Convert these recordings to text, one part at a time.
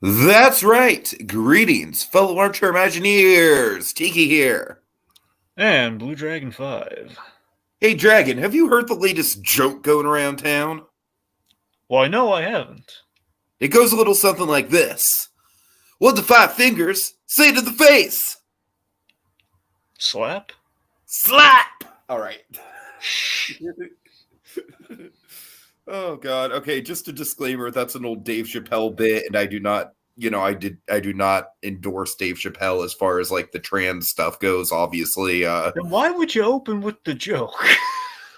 That's right. Greetings, fellow armchair Imagineers. Tiki here. And Blue Dragon 5. Hey, Dragon, have you heard the latest joke going around town? Well, no, I haven't. It goes a little something like this. What the five fingers say to the face? Slap? Slap! All right. Oh, God. Okay, just a disclaimer. That's an old Dave Chappelle bit, and I do not, I do not endorse Dave Chappelle as far as, like, the trans stuff goes, obviously. Then why would you open with the joke?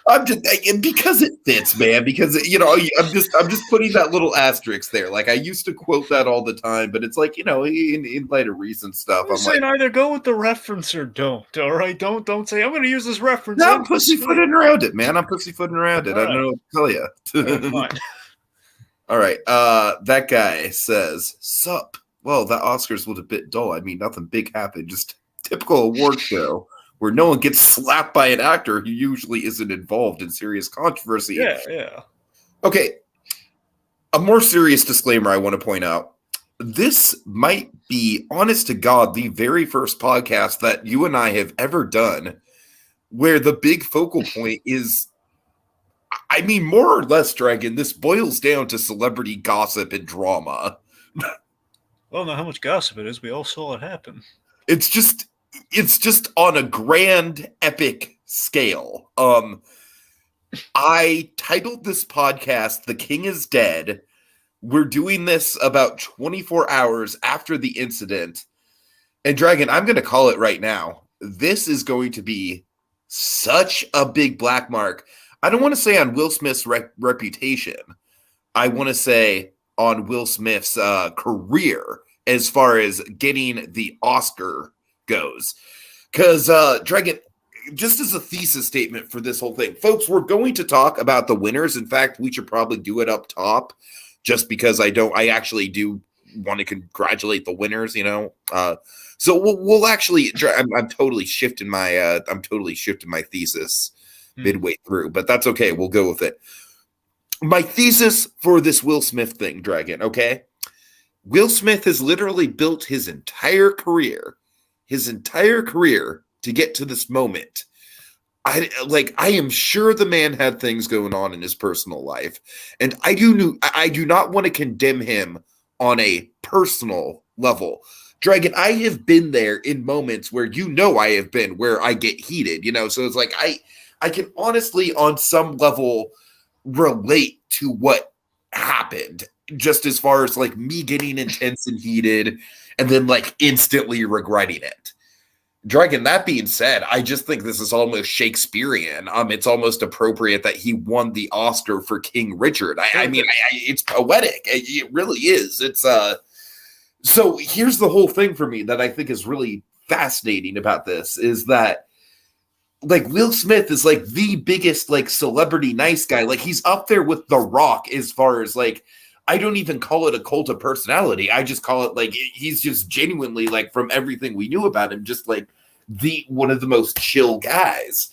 I'm just because it fits, man. Because I'm just putting that little asterisk there. Like I used to quote that all the time, but it's like in light of recent stuff, I'm saying like, either go with the reference or don't. All right, don't say I'm going to use this reference. no, I'm pussyfooting around it, man. I'm pussyfooting around it. All I don't know what to tell you. Fine. All right, that guy says, "Sup." Well, that Oscars was a bit dull. I mean, nothing big happened. Just typical award show where no one gets slapped by an actor who usually isn't involved in serious controversy. Yeah. Okay, a more serious disclaimer I want to point out. This might be, honest to God, the very first podcast that you and I have ever done where the big focal point is, I mean, more or less, Dragon, this boils down to celebrity gossip and drama. Well, now how much gossip it is, we all saw it happen. It's just on a grand, epic scale. I titled this podcast, "The King is Dead." We're doing this about 24 hours after the incident. And Dragon, I'm going to call it right now. This is going to be such a big black mark. I don't want to say on Will Smith's reputation. I want to say on Will Smith's career as far as getting the Oscar goes. Because, Dragon, just as a thesis statement for this whole thing, folks, we're going to talk about the winners. In fact, we should probably do it up top just because I actually do want to congratulate the winners, So we'll actually, I'm totally shifting my thesis midway through, but that's okay. We'll go with it. My thesis for this Will Smith thing, Dragon, okay? Will Smith has literally built his entire career to get to this moment. I am sure the man had things going on in his personal life, and I do not want to condemn him on a personal level. Dragon, I have been there in moments where I have been where I get heated, so it's like I can honestly on some level relate to what happened, just as far as like me getting intense and heated and then like instantly regretting it. Dragon, that being said, I just think this is almost Shakespearean. It's almost appropriate that he won the Oscar for King Richard. I mean, it's poetic. It really is. It's so here's the whole thing for me that I think is really fascinating about this is that like Will Smith is like the biggest like celebrity nice guy. Like he's up there with The Rock as far as like, I don't even call it a cult of personality. I just call it like he's just genuinely like from everything we knew about him, just like one of the most chill guys.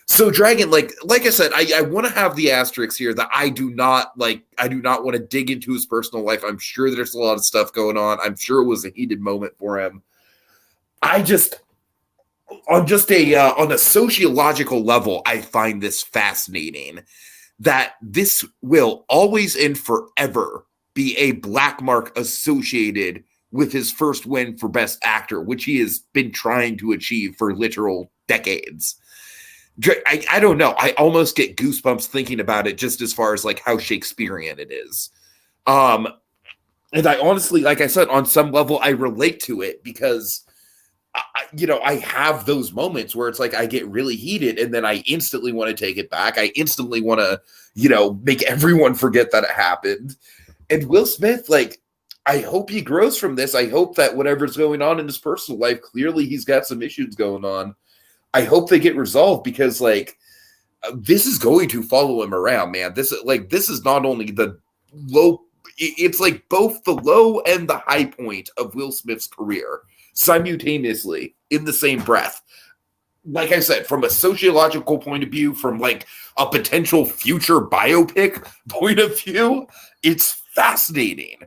So Dragon, like I said, I want to have the asterisks here that I do not want to dig into his personal life. I'm sure there's a lot of stuff going on. I'm sure it was a heated moment for him. On a sociological level, I find this fascinating that this will always and forever be a black mark associated with his first win for Best Actor, which he has been trying to achieve for literal decades. I don't know. I almost get goosebumps thinking about it just as far as like how Shakespearean it is. And I honestly, like I said, on some level, I relate to it because I have those moments where it's like I get really heated and then I instantly want to take it back. I instantly want to, make everyone forget that it happened. And Will Smith, like, I hope he grows from this. I hope that whatever's going on in his personal life, clearly he's got some issues going on. I hope they get resolved because, like, this is going to follow him around, man. This is not only the low, it's like both the low and the high point of Will Smith's career simultaneously in the same breath. Like I said, from a sociological point of view, from like a potential future biopic point of view, it's fascinating.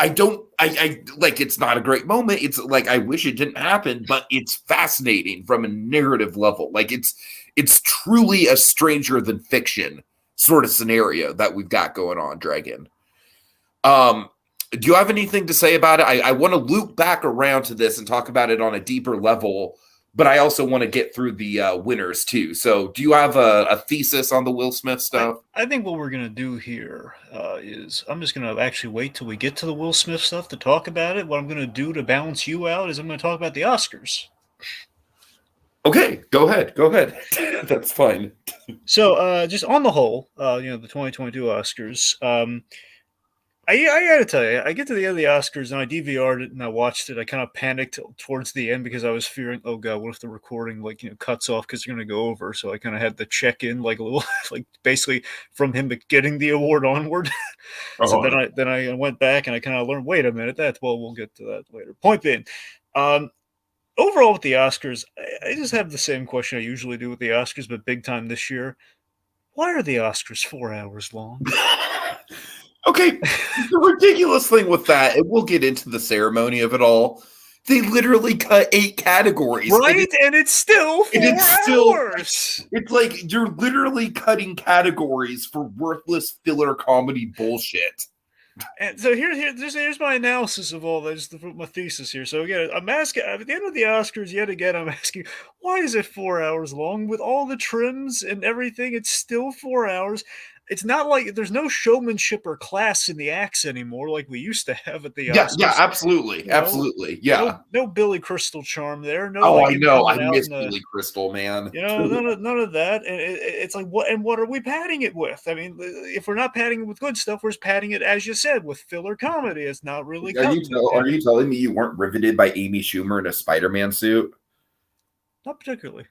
I like, it's not a great moment. It's like, I wish it didn't happen, but it's fascinating from a narrative level. Like, it's truly a stranger than fiction sort of scenario that we've got going on, Dragon. Do you have anything to say about it? I want to loop back around to this and talk about it on a deeper level, but I also want to get through the winners too. So do you have a thesis on the Will Smith stuff? I think what we're going to do here is I'm just going to actually wait till we get to the Will Smith stuff to talk about it. What I'm going to do to balance you out is I'm going to talk about the Oscars. Okay, go ahead. That's fine. So just on the whole, the 2022 Oscars, I gotta tell you, I get to the end of the Oscars and I DVR'd it and I watched it. I kind of panicked towards the end because I was fearing, oh god, what if the recording cuts off because you're gonna go over? So I kind of had to check in like a little, like basically from him getting the award onward. So then I went back and I kind of learned, wait a minute, we'll get to that later. Point being, overall with the Oscars, I just have the same question I usually do with the Oscars, but big time this year. Why are the Oscars 4 hours long? Okay, the ridiculous thing with that, and we'll get into the ceremony of it all, they literally cut 8 categories. Right? And it's still 4 hours. It's like you're literally cutting categories for worthless filler comedy bullshit. And so here's my analysis of all this, my thesis here. So again, I'm asking at the end of the Oscars yet again. I'm asking, why is it 4 hours long with all the trims and everything? It's still 4 hours. It's not like there's no showmanship or class in the acts anymore, like we used to have at the Oscars. Yeah, absolutely, yeah. No Billy Crystal charm there. No. Oh, I know. I miss Billy Crystal, man. None of that. And it's like, what are we padding it with? I mean, if we're not padding it with good stuff, we're just padding it, as you said, with filler comedy. It's not really. Are you telling me you weren't riveted by Amy Schumer in a Spider-Man suit? Not particularly.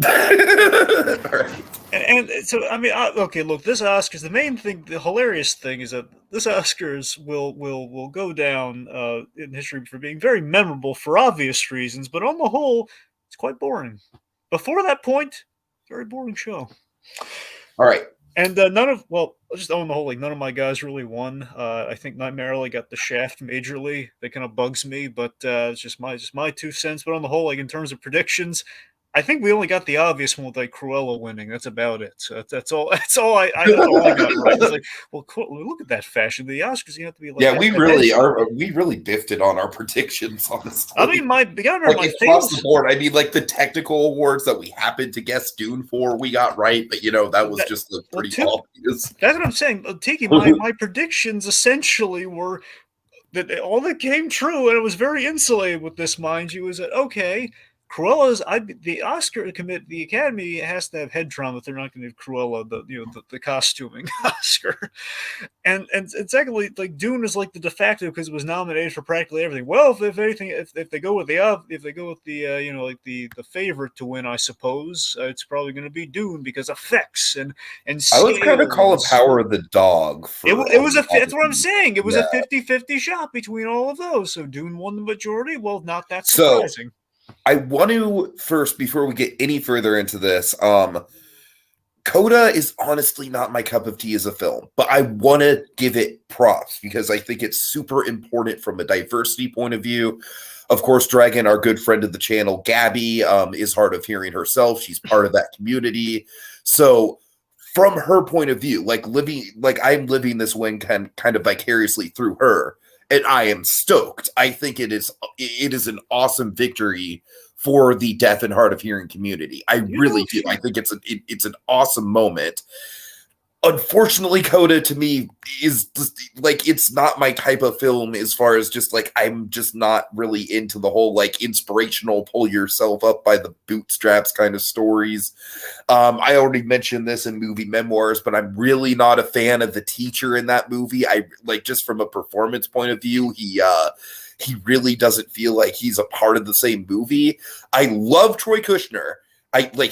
All right. And so, I mean, okay, look, this Oscars, the main thing, the hilarious thing is that this Oscars will go down in history for being very memorable for obvious reasons, but on the whole, it's quite boring. Before that point, very boring show. All right. And just on the whole, like, none of my guys really won. I think Nightmare Alley got the shaft majorly. That kind of bugs me, but it's just my 2 cents. But on the whole, like, in terms of predictions, I think we only got the obvious one with like Cruella winning. That's about it. So that's all. That's all I got right. It's like, well, look at that fashion. The Oscars, you have to be like, yeah, we really are. We really biffed it on our predictions, honestly. I mean, my across the board. I mean, like the technical awards that we happened to guess Dune for, we got right, but that was just pretty obvious. That's what I'm saying, Tiki. My predictions essentially were that all that came true, and it was very insulated with this, mind you, is that okay. Cruella's the Academy has to have head trauma if they're not going to give Cruella the costuming Oscar, and secondly, like Dune is like the de facto because it was nominated for practically everything. Well, if anything, if they go with the favorite to win, I suppose it's probably going to be Dune because effects and I would kind of call it Power of the Dog. That's what I'm saying. It was a 50-50 shot between all of those. So Dune won the majority. Well, not that surprising. I want to first, before we get any further into this, Coda is honestly not my cup of tea as a film, but I want to give it props because I think it's super important from a diversity point of view. Of course, Dragon, our good friend of the channel, Gabby, is hard of hearing herself. She's part of that community. So from her point of view, I'm living this win kind of vicariously through her. And I am stoked. I think it is an awesome victory for the deaf and hard of hearing community. I really do. I think it's an awesome moment. Unfortunately, Coda to me is just, like, it's not my type of film as far as just like, I'm just not really into the whole like inspirational pull yourself up by the bootstraps kind of stories. I already mentioned this in movie memoirs, but I'm really not a fan of the teacher in that movie. I like, just from a performance point of view, he really doesn't feel like he's a part of the same movie. I love Troy Kushner.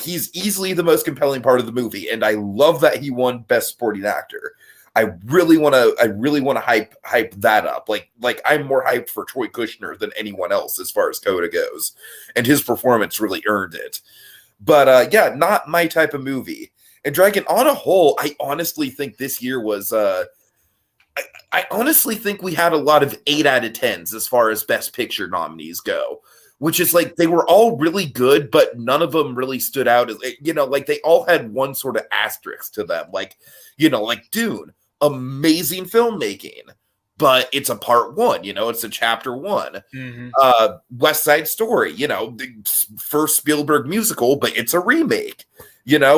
He's easily the most compelling part of the movie, and I love that he won Best Supporting Actor. I really want to hype that up. Like I'm more hyped for Troy Kushner than anyone else as far as Coda goes, and his performance really earned it. But not my type of movie. And Dragon, on a whole, I honestly think this year was I honestly think we had a lot of 8 out of 10s as far as Best Picture nominees go, which is like they were all really good, but none of them really stood out as, like they all had one sort of asterisk to them. Like, like Dune, amazing filmmaking, but it's a part one, it's a chapter one. Mm-hmm. West Side Story, the first Spielberg musical, but it's a remake.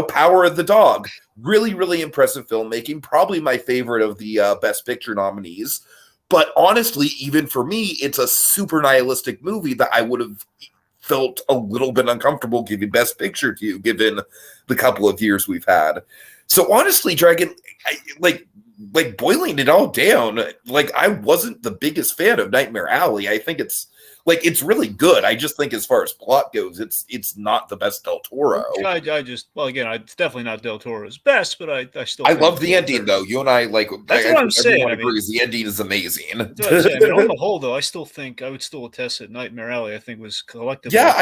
Power of the Dog, really, really impressive filmmaking. Probably my favorite of the Best Picture nominees. But honestly, even for me, it's a super nihilistic movie that I would have felt a little bit uncomfortable giving Best Picture to, given the couple of years we've had. So honestly, Dragon, like boiling it all down, like I wasn't the biggest fan of Nightmare Alley. I think it's really good. I just think as far as plot goes, it's not the best Del Toro. Again, it's definitely not Del Toro's best, but I still. I love the ending though. You and I That's what I'm saying. Everyone agrees the ending is amazing. That's what I'm saying. I mean, on the whole, though, I would still attest that Nightmare Alley, I think, was collectively. Yeah,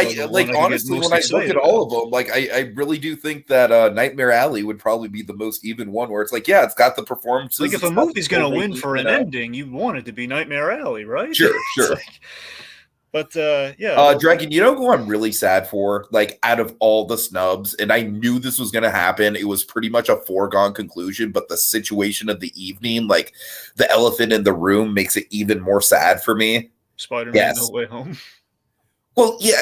honestly, when I look at all of them, like I really do think that Nightmare Alley would probably be the most even one, where it's like, yeah, it's got the performances. Like if a movie's going to win for an ending, you want it to be Nightmare Alley, right? Sure. But yeah, Dragon, who I'm really sad for? Like out of all the snubs, and I knew this was going to happen. It was pretty much a foregone conclusion, but the situation of the evening, like the elephant in the room, makes it even more sad for me. Spider-Man: No Way Home. Well, yeah,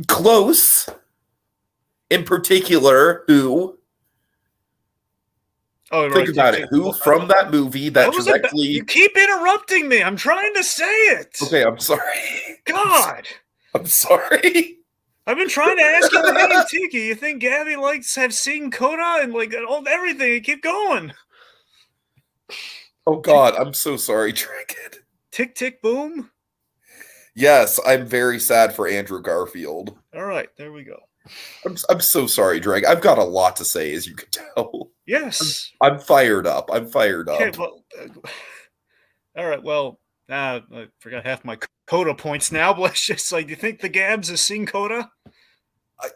close. In particular, who? Oh, think about it. Who from that movie that directly? You keep interrupting me. I'm trying to say it. Okay, I'm sorry. God, I'm sorry. I've been trying to ask you, hey, Tiki, you think Gabby have seen Coda and everything? You keep going. Oh God, I'm so sorry, Dragon. Tick tick boom. Yes, I'm very sad for Andrew Garfield. All right, there we go. I'm so sorry, Drake. I've got a lot to say, as you can tell. Yes. I'm fired up. Okay, well, all right, well, I forgot half my Coda points now, but it's just like, do you think the Gabs has seen Coda?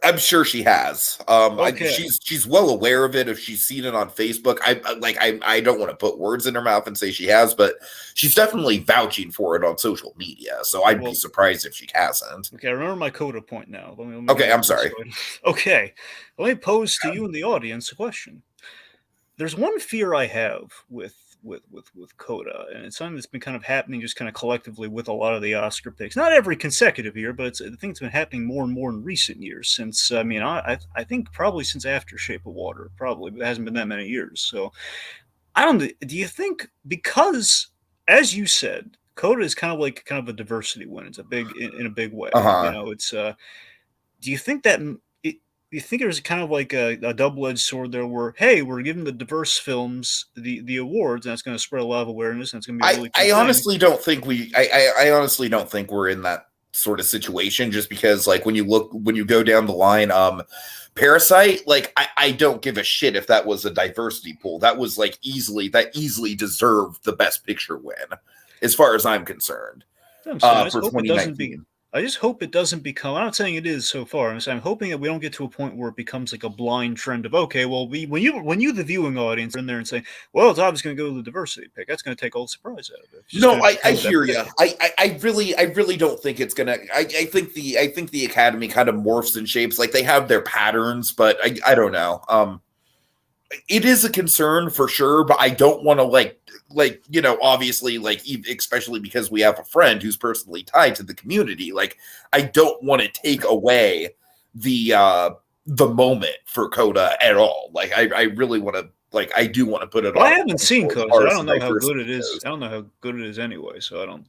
I'm sure she has. Okay. She's well aware of it if she's seen it on Facebook. I don't want to put words in her mouth and say she has, but she's definitely vouching for it on social media. So I'd be surprised if she hasn't. Okay, I remember my Coda point now. Let me okay, I'm sorry. Okay, let me pose to you in the audience a question. There's one fear I have with Coda, and it's something that's been kind of happening just kind of collectively with a lot of the Oscar picks. Not every consecutive year, but I think it's been happening more and more in recent years. Since I think probably since after Shape of Water, probably, but it hasn't been that many years. So I don't. Do you think because, as you said, Coda is kind of a diversity win? It's a big in a big way. It's. Do you think that? You think there's kind of like a double-edged sword there where, hey, we're giving the diverse films the awards, and that's going to spread a lot of awareness, and it's going to be really I honestly don't think I honestly don't think we're in that sort of situation, just because like when you go down the line, Parasite, like I don't give a shit if that was a diversity pool. That was easily deserved the Best Picture win, as far as I'm concerned. For 2019. I just hope it doesn't become. I'm not saying it is so far. I'm hoping that we don't get to a point where it becomes like a blind trend of, okay, well, when you the viewing audience are in there and say, well, it's obviously going to go to the diversity pick. That's going to take all the surprise out of it. No, I hear you. I really don't think it's gonna. I think the Academy kind of morphs and shapes. Like they have their patterns, but I don't know. It is a concern for sure, but I don't want to obviously especially because we have a friend who's personally tied to the community. Like I don't want to take away the moment for Coda at all. Like I really want to I do want to put it on. I haven't seen Coda, so I don't know how good it is. I don't know how good it is anyway, so I don't,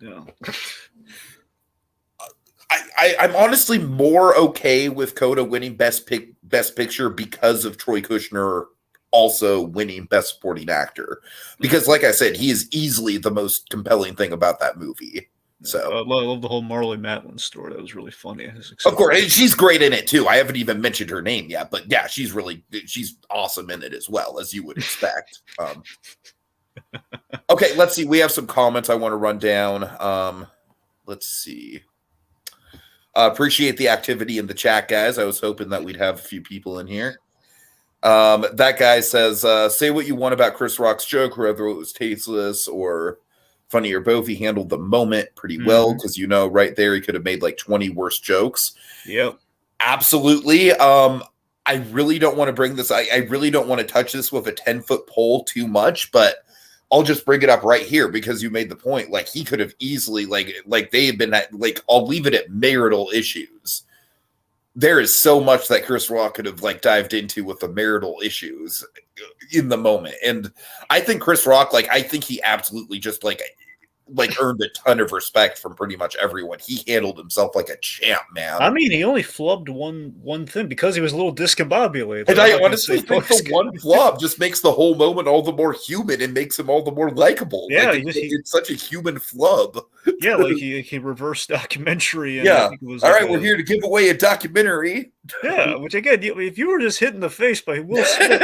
I'm honestly more okay with Coda winning Best Picture because of Troy Kushner also winning Best Supporting Actor, because like I said, he is easily the most compelling thing about that movie. So I love the whole Marlee Matlin story. That was really funny. Of course, she's great in it too. I haven't even mentioned her name yet, but yeah, she's awesome in it as well, as you would expect. Okay, let's see. We have some comments I want to run down. Let's see. Appreciate the activity in the chat, guys. I was hoping that we'd have a few people in here. That guy says, say what you want about Chris Rock's joke, whether it was tasteless or funny or both. He handled the moment pretty well because, right there, he could have made like 20 worse jokes. Yep. Absolutely. I really don't want to bring this. I really don't want to touch this with a 10-foot pole too much, but I'll just bring it up right here because you made the point. Like, he could have easily, like they have been at, like, I'll leave it at marital issues. There is so much that Chris Rock could have like dived into with the marital issues in the moment. And I think Chris Rock, I think he absolutely just like earned a ton of respect from pretty much everyone. He handled himself like a champ, man. I mean, he only flubbed one thing because he was a little discombobulated. And I honestly think the one flub just makes the whole moment all the more human and makes him all the more likable. Yeah, it's such a human flub. Yeah, like he reversed documentary. And yeah. I think it was all right, we're here to give away a documentary. Yeah, which again, if you were just hit in the face by Will Smith,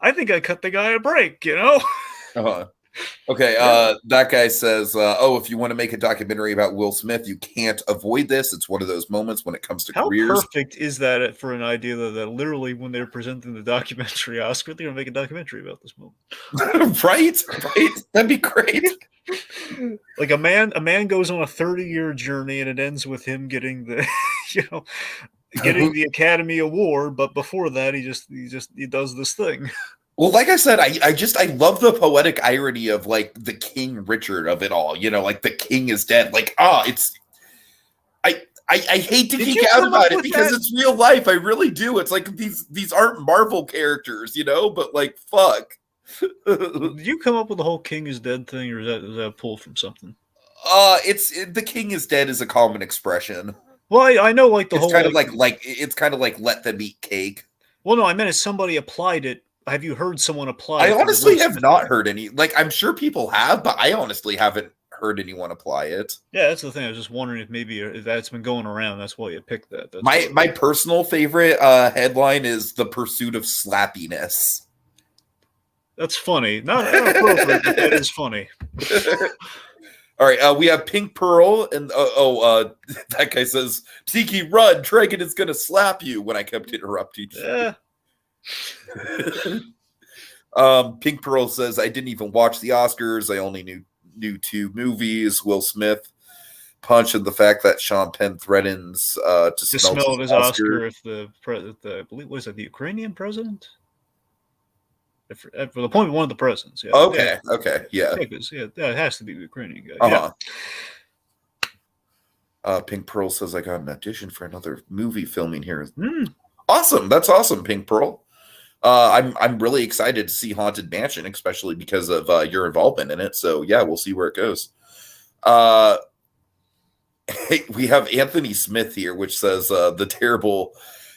I think I cut the guy a break. Uh-huh. Okay, that guy says, if you want to make a documentary about Will Smith, you can't avoid this. It's one of those moments when it comes to careers. How perfect is that for an idea that literally when they're presenting the documentary Oscar, they're going to make a documentary about this moment? Right? That'd be great. Like a man goes on a 30-year journey and it ends with him getting the, getting the Academy Award. But before that, he does this thing. Well, like I said, I love the poetic irony of like the King Richard of it all. Like the king is dead. Like, it's I hate to geek out about it because it's real life. I really do. It's like these aren't Marvel characters, but like fuck. Did you come up with the whole king is dead thing, or is that pulled from something? The king is dead is a common expression. Well, I know like the whole kind of like it's kind of like let them eat cake. Well, no, I meant if somebody applied it. Have you heard someone apply? I honestly have not heard any. Like, I'm sure people have, but I honestly haven't heard anyone apply it. Yeah, that's the thing. I was just wondering if that's been going around. That's why you picked that. My personal favorite headline is "The Pursuit of Slappiness." That's funny. Not appropriate, but that is funny. All right, we have Pink Pearl, and that guy says, "Tiki, run! Dragon is gonna slap you." When I kept interrupting. Yeah. Pink Pearl says, I didn't even watch the Oscars. I only knew two movies, Will Smith Punch and the fact that Sean Penn threatens to smell his Oscar if the I believe was it the Ukrainian president? For the appointment one of the presidents. Yeah. Okay, yeah. It has to be the Ukrainian guy. Yeah. Pink Pearl says, I got an audition for another movie filming here. Awesome. That's awesome, Pink Pearl. I'm really excited to see Haunted Mansion, especially because of your involvement in it. So yeah, we'll see where it goes. Hey, we have Anthony Smith here, which says the terrible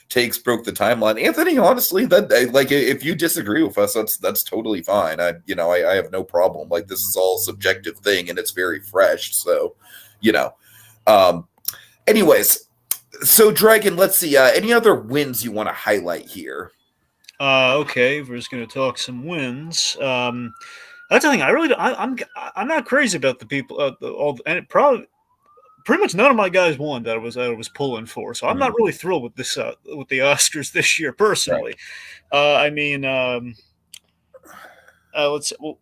takes broke the timeline. Anthony, honestly, that if you disagree with us, that's totally fine. I have no problem. Like, this is all a subjective thing, and it's very fresh. So, anyways, so Dragon, let's see. Any other wins you want to highlight here? Okay, we're just going to talk some wins. That's the thing. I'm not crazy about the people. And it probably pretty much none of my guys won that I was pulling for. So I'm not really thrilled with this with the Oscars this year personally. Right. Let's see. Well,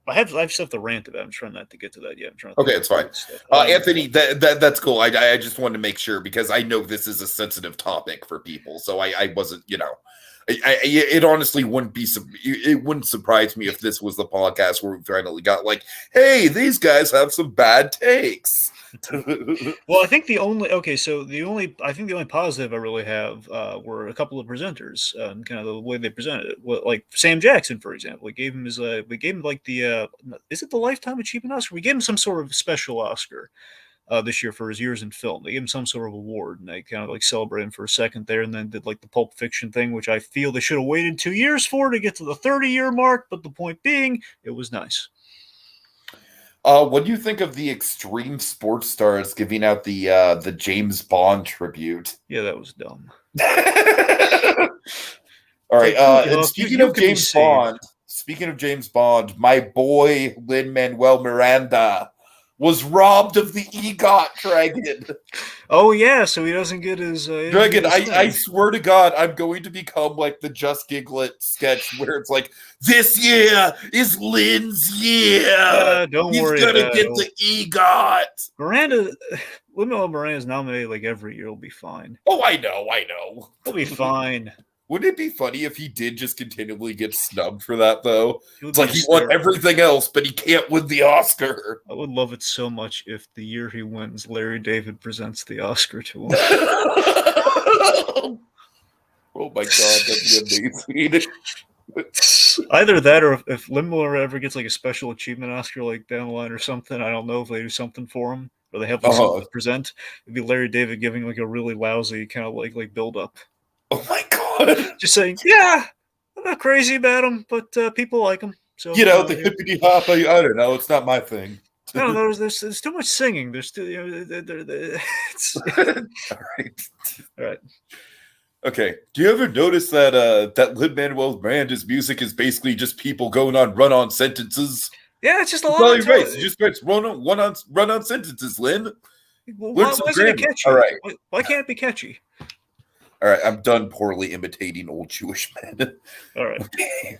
I have stuff to rant about. I'm trying not to get to that yet. Okay, it's fine. Anthony, that's cool. I just wanted to make sure because I know this is a sensitive topic for people. So I wasn't, it honestly wouldn't surprise me if this was the podcast where we finally got like, hey, these guys have some bad takes. Well, I think the only positive I really have were a couple of presenters and kind of the way they presented it. Well, like Sam Jackson, for example, we gave him like the is it the Lifetime Achievement Oscar? We gave him some sort of special Oscar this year for his years in film. They gave him some sort of award, and they kind of like celebrated him for a second there, and then did like the Pulp Fiction thing, which I feel they should have waited 2 years for to get to the 30-year mark. But the point being, it was nice. What do you think of the extreme sports stars giving out the James Bond tribute? Yeah, that was dumb. All right. And speaking of James Bond, my boy Lin-Manuel Miranda was robbed of the EGOT, Dragon. Oh yeah, so he doesn't get his. Dragon, I swear to God, I'm going to become like the Just Giglet sketch where it's like, this year is Lynn's year. Don't He's worry gonna about get it. the EGOT. Lin-Manuel Miranda's nominated like every year. Will be fine. Oh, I know. He'll be fine. Wouldn't it be funny if he did just continually get snubbed for that, though? It's like he hysterical. won everything else, but he can't win the Oscar. I would love it so much if the year he wins, Larry David presents the Oscar to him. Oh my God, that'd be amazing. Either that, or if Lin-Manuel ever gets like a special achievement Oscar like down the line or something, I don't know if they do something for him or they have like something to present. It'd be Larry David giving like a really lousy kind of like build up. Oh my God! Just saying, yeah, I'm not crazy about him, but people like him. So the hippity hop. I don't know. It's not my thing. I don't know. There's too much singing. There's too. All right. Okay. Do you ever notice that that Lin-Manuel Miranda's music is basically just people going on run-on sentences? Yeah, it's just a lot of It just writes run-on sentences, Lynn. Well, why is it catchy? All right. Why can't it be catchy? All right, I'm done poorly imitating old Jewish men. All right. Okay.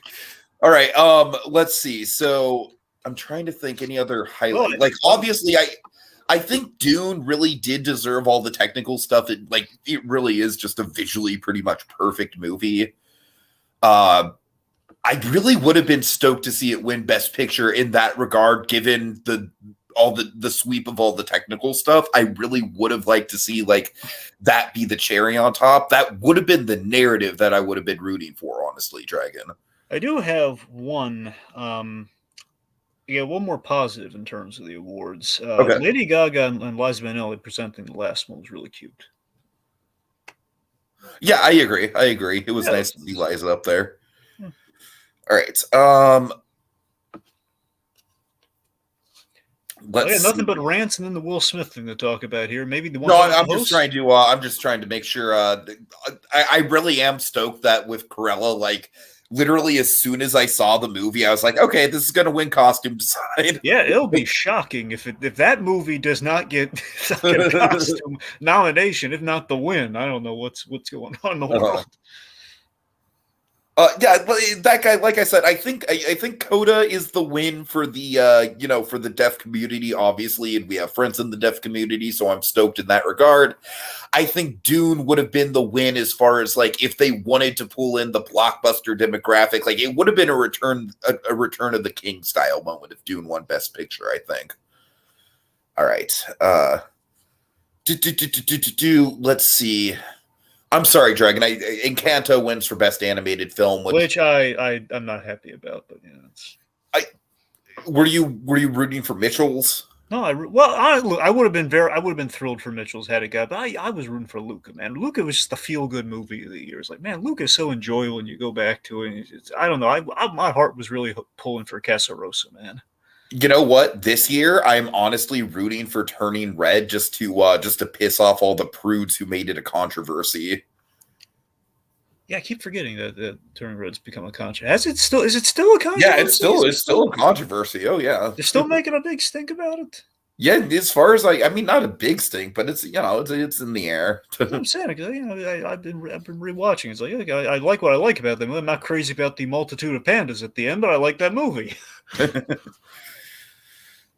All right. Let's see. So I'm trying to think any other highlight. Like, obviously, I think Dune really did deserve all the technical stuff. It really is just a visually pretty much perfect movie. I really would have been stoked to see it win Best Picture in that regard, given the sweep of all the technical stuff. I really would have liked to see like that be the cherry on top. That would have been the narrative that I would have been rooting for, honestly, Dragon. I do have one more positive in terms of the awards. Okay. Lady Gaga and Liza Minnelli presenting the last one was really cute. Yeah, I agree. It was nice to see Liza up there. Yeah. All right. Nothing but rants and then the Will Smith thing to talk about here. Maybe the one. No, I'm just trying to make sure. I really am stoked that with Corella, like literally as soon as I saw the movie, I was like, okay, this is going to win costume design. Yeah, it'll be shocking if that movie does not get a costume nomination, if not the win. I don't know what's going on in the world. Yeah, that guy, like I said, I think Coda is the win for the for the deaf community, obviously, and we have friends in the deaf community, so I'm stoked in that regard. I think Dune would have been the win as far as like if they wanted to pull in the blockbuster demographic, like it would have been a return of the King style moment if Dune won Best Picture, I think. All right. Let's see. I'm sorry, Dragon. Encanto wins for Best Animated Film, which I'm not happy about. But were you rooting for Mitchell's? No, I would have been thrilled for Mitchell's had it got, but I was rooting for Luca, man. Luca was just the feel good movie of the year. It's like, man, Luca is so enjoyable when you go back to it. I don't know. My heart was really pulling for Casarosa, man. You know what? This year, I'm honestly rooting for Turning Red just to piss off all the prudes who made it a controversy. Yeah, I keep forgetting that Turning Red's become a controversy. Is it still a controversy? Yeah, it's still a controversy. Oh yeah, they're still making a big stink about it. Yeah, as far as I mean, not a big stink, but it's it's in the air. I'm saying, I've been rewatching. It's like I like what I like about them. I'm not crazy about the multitude of pandas at the end, but I like that movie.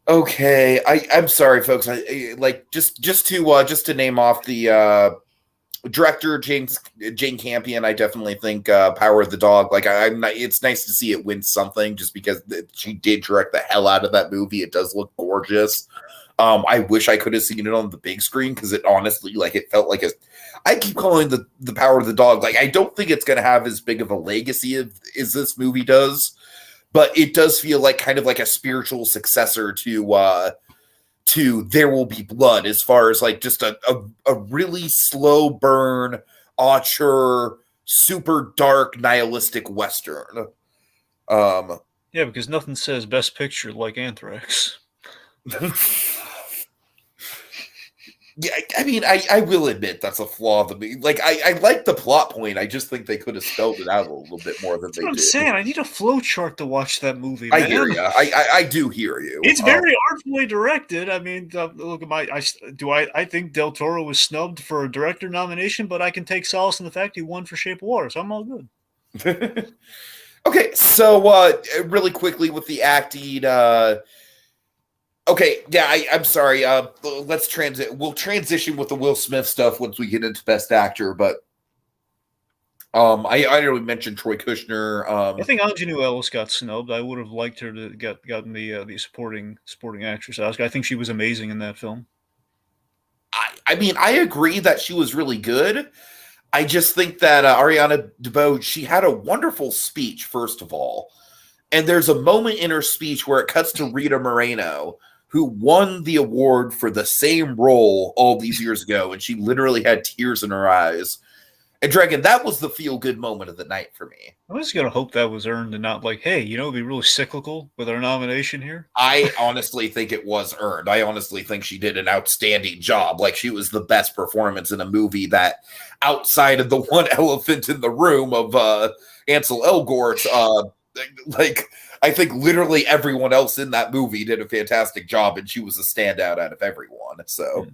Okay, I'm sorry, folks. I like just to name off the director Jane Campion. I definitely think Power of the Dog. Like it's nice to see it win something, just because she did direct the hell out of that movie. It does look gorgeous. I wish I could have seen it on the big screen because it honestly, like, it felt like I keep calling the Power of the Dog. Like, I don't think it's going to have as big of a legacy as this movie does. But it does feel like kind of like a spiritual successor to There Will Be Blood, as far as like just a really slow burn, auteur, super dark, nihilistic Western. Yeah, because nothing says Best Picture like Anthrax. Yeah, I mean, I will admit that's a flaw of the movie. Like, I like the plot point. I just think they could have spelled it out a little bit more than That's they what I'm did. saying. I need a flow chart to watch that movie, I hear man. you. I do hear you. It's very artfully directed. I mean, look at my. I think Del Toro was snubbed for a director nomination, but I can take solace in the fact he won for Shape of Water, so I'm all good. Okay, so really quickly with the acting. Okay, yeah, I'm sorry. Let's transit. We'll transition with the Will Smith stuff once we get into Best Actor, but I already mentioned Troy Kushner. I think Ingenue Ellis got snubbed. I would have liked her to gotten the supporting actress Oscar. I think she was amazing in that film. I mean, I agree that she was really good. I just think that Ariana DeBose, she had a wonderful speech, first of all. And there's a moment in her speech where it cuts to Rita Moreno, who won the award for the same role all these years ago. And she literally had tears in her eyes. And Dragon, that was the feel good moment of the night for me. I was gonna hope that was earned and not like, hey, it'd be really cyclical with our nomination here. I honestly think it was earned. I honestly think she did an outstanding job. Like, she was the best performance in a movie that, outside of the one elephant in the room of Ansel Elgort, like, I think literally everyone else in that movie did a fantastic job, and she was a standout out of everyone. So,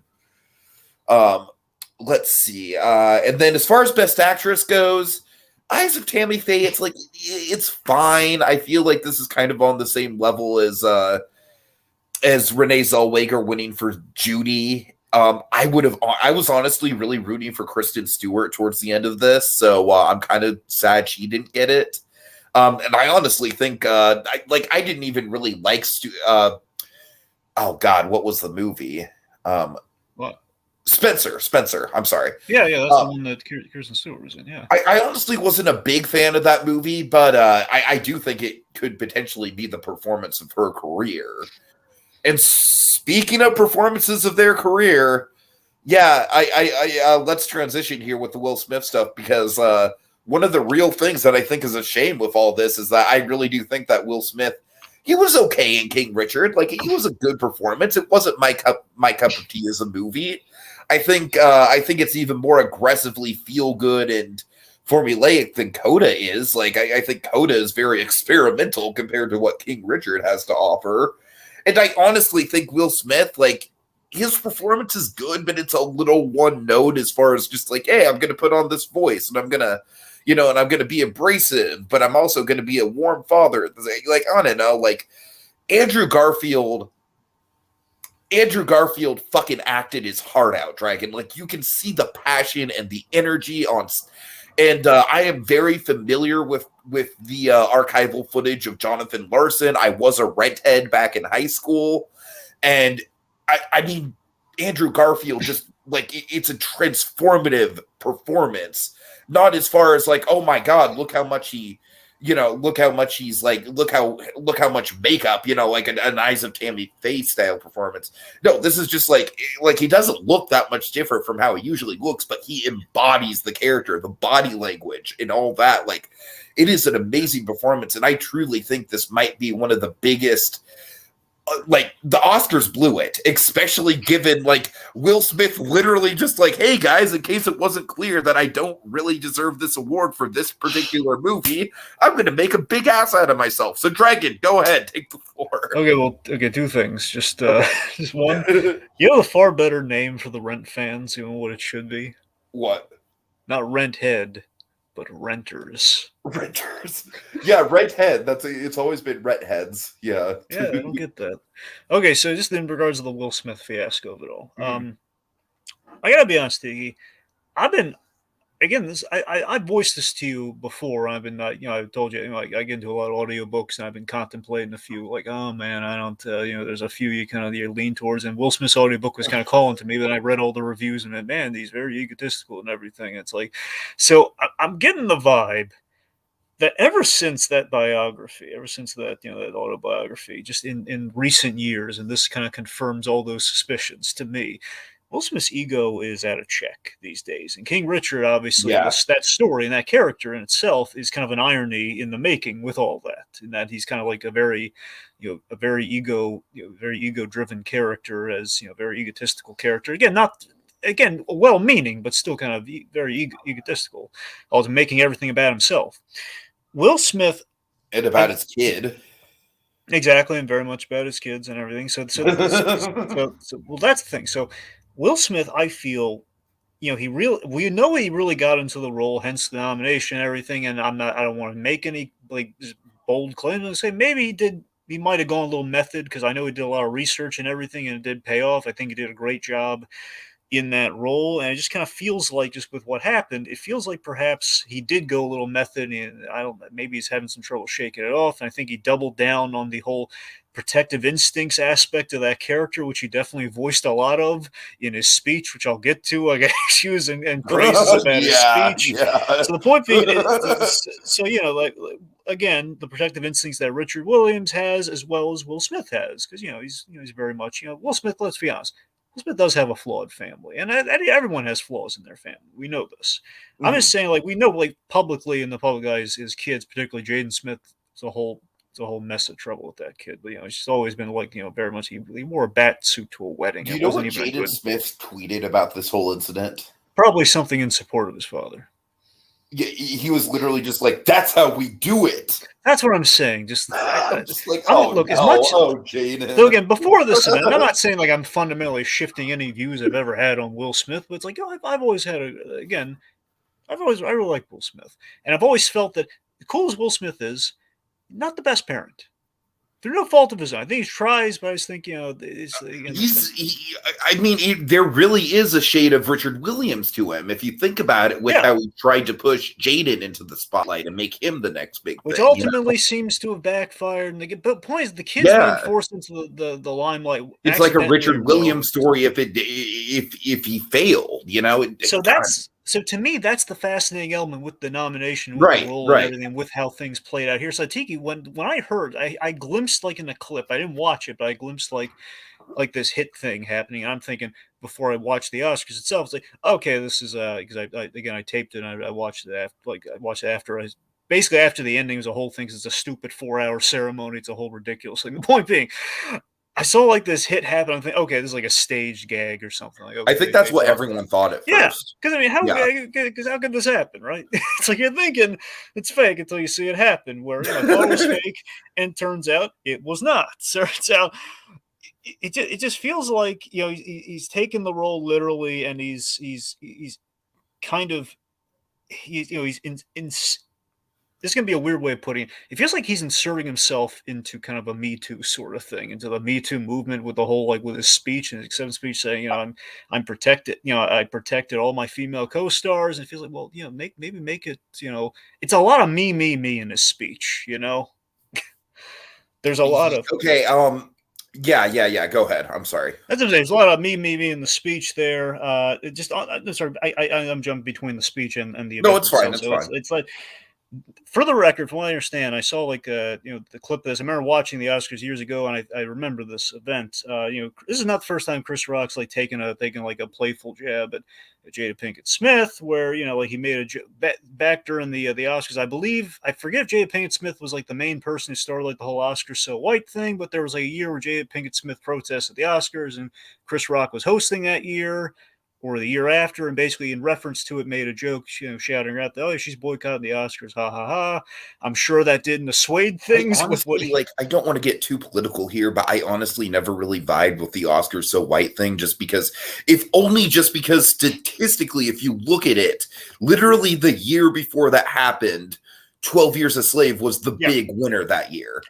let's see. And then as far as Best Actress goes, Eyes of Tammy Faye, it's like, it's fine. I feel like this is kind of on the same level as Renee Zellweger winning for Judy. I was honestly really rooting for Kristen Stewart towards the end of this, so I'm kind of sad she didn't get it. And I honestly think, I didn't even really like oh God, what was the movie? What? Spencer. I'm sorry. Yeah, that's the one that Kirsten Stewart was in. Yeah, I honestly wasn't a big fan of that movie, but I do think it could potentially be the performance of her career. And speaking of performances of their career, yeah, I let's transition here with the Will Smith stuff, because one of the real things that I think is a shame with all this is that I really do think that Will Smith, he was okay in King Richard. Like, he was a good performance. It wasn't my cup of tea as a movie. I think it's even more aggressively feel good and formulaic than Coda is. Like, I think Coda is very experimental compared to what King Richard has to offer. And I honestly think Will Smith, like, his performance is good, but it's a little one note as far as just like, hey, I'm going to put on this voice and I'm going to, and I'm going to be abrasive, but I'm also going to be a warm father. Like, I don't know, like, Andrew Garfield fucking acted his heart out, Dragon. Like, you can see the passion and the energy on. And I am very familiar with the archival footage of Jonathan Larson. I was a redhead back in high school. And I mean, Andrew Garfield just, like, it's a transformative performance. Not as far as like, oh my God, look how much he, look how much he's like, look how much makeup, like an Eyes of Tammy Faye style performance. No, this is just like he doesn't look that much different from how he usually looks, but he embodies the character, the body language, and all that. Like, it is an amazing performance, and I truly think this might be one of the biggest. Like, the Oscars blew it, especially given, like, Will Smith literally just like, hey guys, in case it wasn't clear that I don't really deserve this award for this particular movie, I'm going to make a big ass out of myself. So Dragon, go ahead, take the floor. Okay, two things. Just just one. You have a far better name for the Rent fans, what it should be. What? Not Rent Head, but Renters. Renters. Yeah, Redhead. It's always been Redheads. Yeah. Yeah, I don't get that. Okay, so just in regards to the Will Smith fiasco of it all, I gotta be honest, Tiki. I've been I've voiced this to you before. I've been, I've told you, like, I get into a lot of audiobooks, and I've been contemplating a few. Like, oh man, I don't, there's a few you lean towards. And Will Smith's audiobook was kind of calling to me. Then I read all the reviews and went, man, he's very egotistical and everything. It's like, so I'm getting the vibe that ever since that biography, ever since that, that autobiography, just in recent years, and this kind of confirms all those suspicions to me. Will Smith's ego is out of check these days, and King Richard, obviously, Yeah. that story and that character in itself is kind of an irony in the making with all that, in that he's kind of like a very, a very very ego-driven character, as very egotistical character. Again, not well-meaning, but still kind of very egotistical, also making everything about himself. Will Smith, And about his kid. exactly, and very much about his kids and everything. Well, that's the thing. So Will Smith, I feel, we know he really got into the role, hence the nomination and everything. And I don't want to make any like bold claims and say maybe he might have gone a little method, because I know he did a lot of research and everything, and it did pay off. I think he did a great job in that role, and it just kind of feels like, just with what happened, it feels like perhaps he did go a little method, and I don't, maybe he's having some trouble shaking it off. And I think he doubled down on the whole protective instincts aspect of that character, which he definitely voiced a lot of in his speech, which I'll get to. I got issues and praises about his speech. Yeah. So the point being is, so like again, the protective instincts that Richard Williams has, as well as Will Smith has, because he's very much, Will Smith. Let's be honest, Will Smith does have a flawed family, and everyone has flaws in their family. We know this. I'm just saying, like, we know, like, publicly in the public eye, his kids, particularly Jaden Smith, it's a whole mess of trouble with that kid. But he's always been like, very much. He wore a bat suit to a wedding. Do you It know wasn't what even Jaden good. Smith tweeted about this whole incident? Probably something in support of his father. Yeah, he was literally just like, "That's how we do it." That's what I'm saying. Just I'm just like, look, no, as much. Jaden. So again, before this event, and I'm not saying like I'm fundamentally shifting any views I've ever had on Will Smith, but it's like, I've always had I really like Will Smith, and I've always felt that, cool as Will Smith is, not the best parent. Through no fault of his own. I think he tries, but I just think, there really is a shade of Richard Williams to him, if you think about it, with how he tried to push Jaden into the spotlight and make him the next big which thing. ultimately seems to have backfired. And but the point is, the kid's being forced into the limelight. It's like a Richard Williams story if he failed, So to me, that's the fascinating element with the nomination, with the role, and everything, with how things played out here. So Tiki, when I heard, I glimpsed, like, in the clip, I didn't watch it, but I glimpsed like this hit thing happening. And I'm thinking, before I watched the Oscars itself, it's like, okay, this is because I taped it and I watched it after basically after the ending. Is a whole thing. It's a stupid 4-hour ceremony. It's a whole ridiculous thing. The point being, I saw like this hit happen. I'm thinking, okay, this is like a staged gag or something. Like, okay, I think that's what everyone thought at first. Because I mean, how could this happen, right? It's like you're thinking it's fake until you see it happen. Where thought it was fake, and turns out it was not. So it just feels like he's taken the role literally, and he's kind of he's in this is going to be a weird way of putting it. It feels like he's inserting himself into kind of a Me Too sort of thing, into the Me Too movement, with the whole, like, with his speech and his acceptance speech saying, I'm protected, I protected all my female co-stars. And it feels like, well, maybe make it, it's a lot of me in his speech, There's a lot of Yeah. Go ahead. I'm sorry. That's what I'm saying. There's a lot of me in the speech there. I'm jumping between the speech and the event. No, it's fine. It's like, for the record, from what I understand, I saw the clip of this. I remember watching the Oscars years ago, and I remember this event. This is not the first time Chris Rock's like taken like a playful jab at Jada Pinkett Smith, where like he made a back during the Oscars. I forget if Jada Pinkett Smith was like the main person who started like the whole Oscars so white thing, but there was like a year where Jada Pinkett Smith protested the Oscars, and Chris Rock was hosting that year, or the year after, and basically in reference to it made a joke, shouting out, "Oh, she's boycotting the Oscars, ha ha ha." I'm sure that didn't assuage things. I don't want to get too political here, but I honestly never really vibed with the Oscars so white thing, just because statistically, if you look at it, literally the year before that happened, 12 Years a Slave was the big winner that year.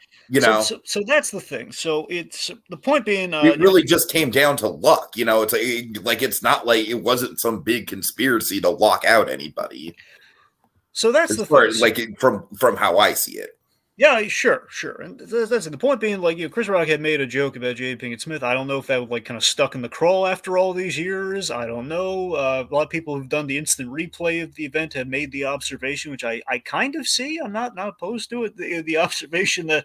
So that's the thing. So it's the point being, it really just came down to luck. It's not like it wasn't some big conspiracy to lock out anybody. So that's the thing. From how I see it. Yeah, sure. And that's the point being, like, Chris Rock had made a joke about Jada Pinkett Smith. I don't know if that was like kind of stuck in the crawl after all these years. I don't know. A lot of people who've done the instant replay of the event have made the observation, which I kind of see. I'm not opposed to it. The observation that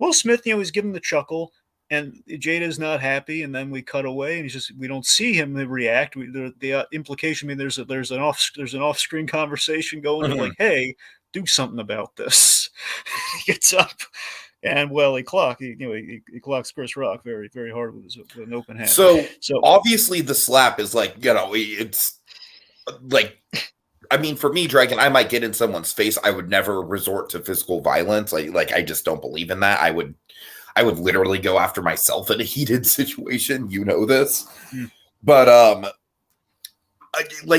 Will Smith, he's given the chuckle, and Jada's not happy, and then we cut away, and we don't see him react. The implication, I mean, there's an off-screen conversation going of like, hey, do something about this. He gets up, and well, he clocks Chris Rock very, very hard with an open hand. So obviously the slap is like, it's like, I mean, for me, Dragon, I might get in someone's face. I would never resort to physical violence. I just don't believe in that. I would literally go after myself in a heated situation. You know this. But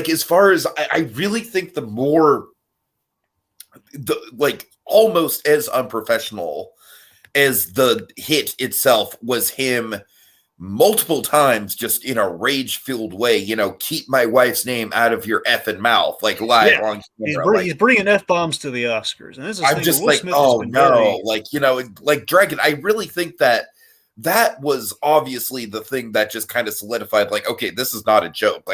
as far as I really think almost as unprofessional as the hit itself was him multiple times just in a rage-filled way, keep my wife's name out of your effing mouth, like live on camera. He's bringing F-bombs to the Oscars. And this is I'm just like, oh no, Dragon, I really think that was obviously the thing that just kind of solidified, like, okay, this is not a joke.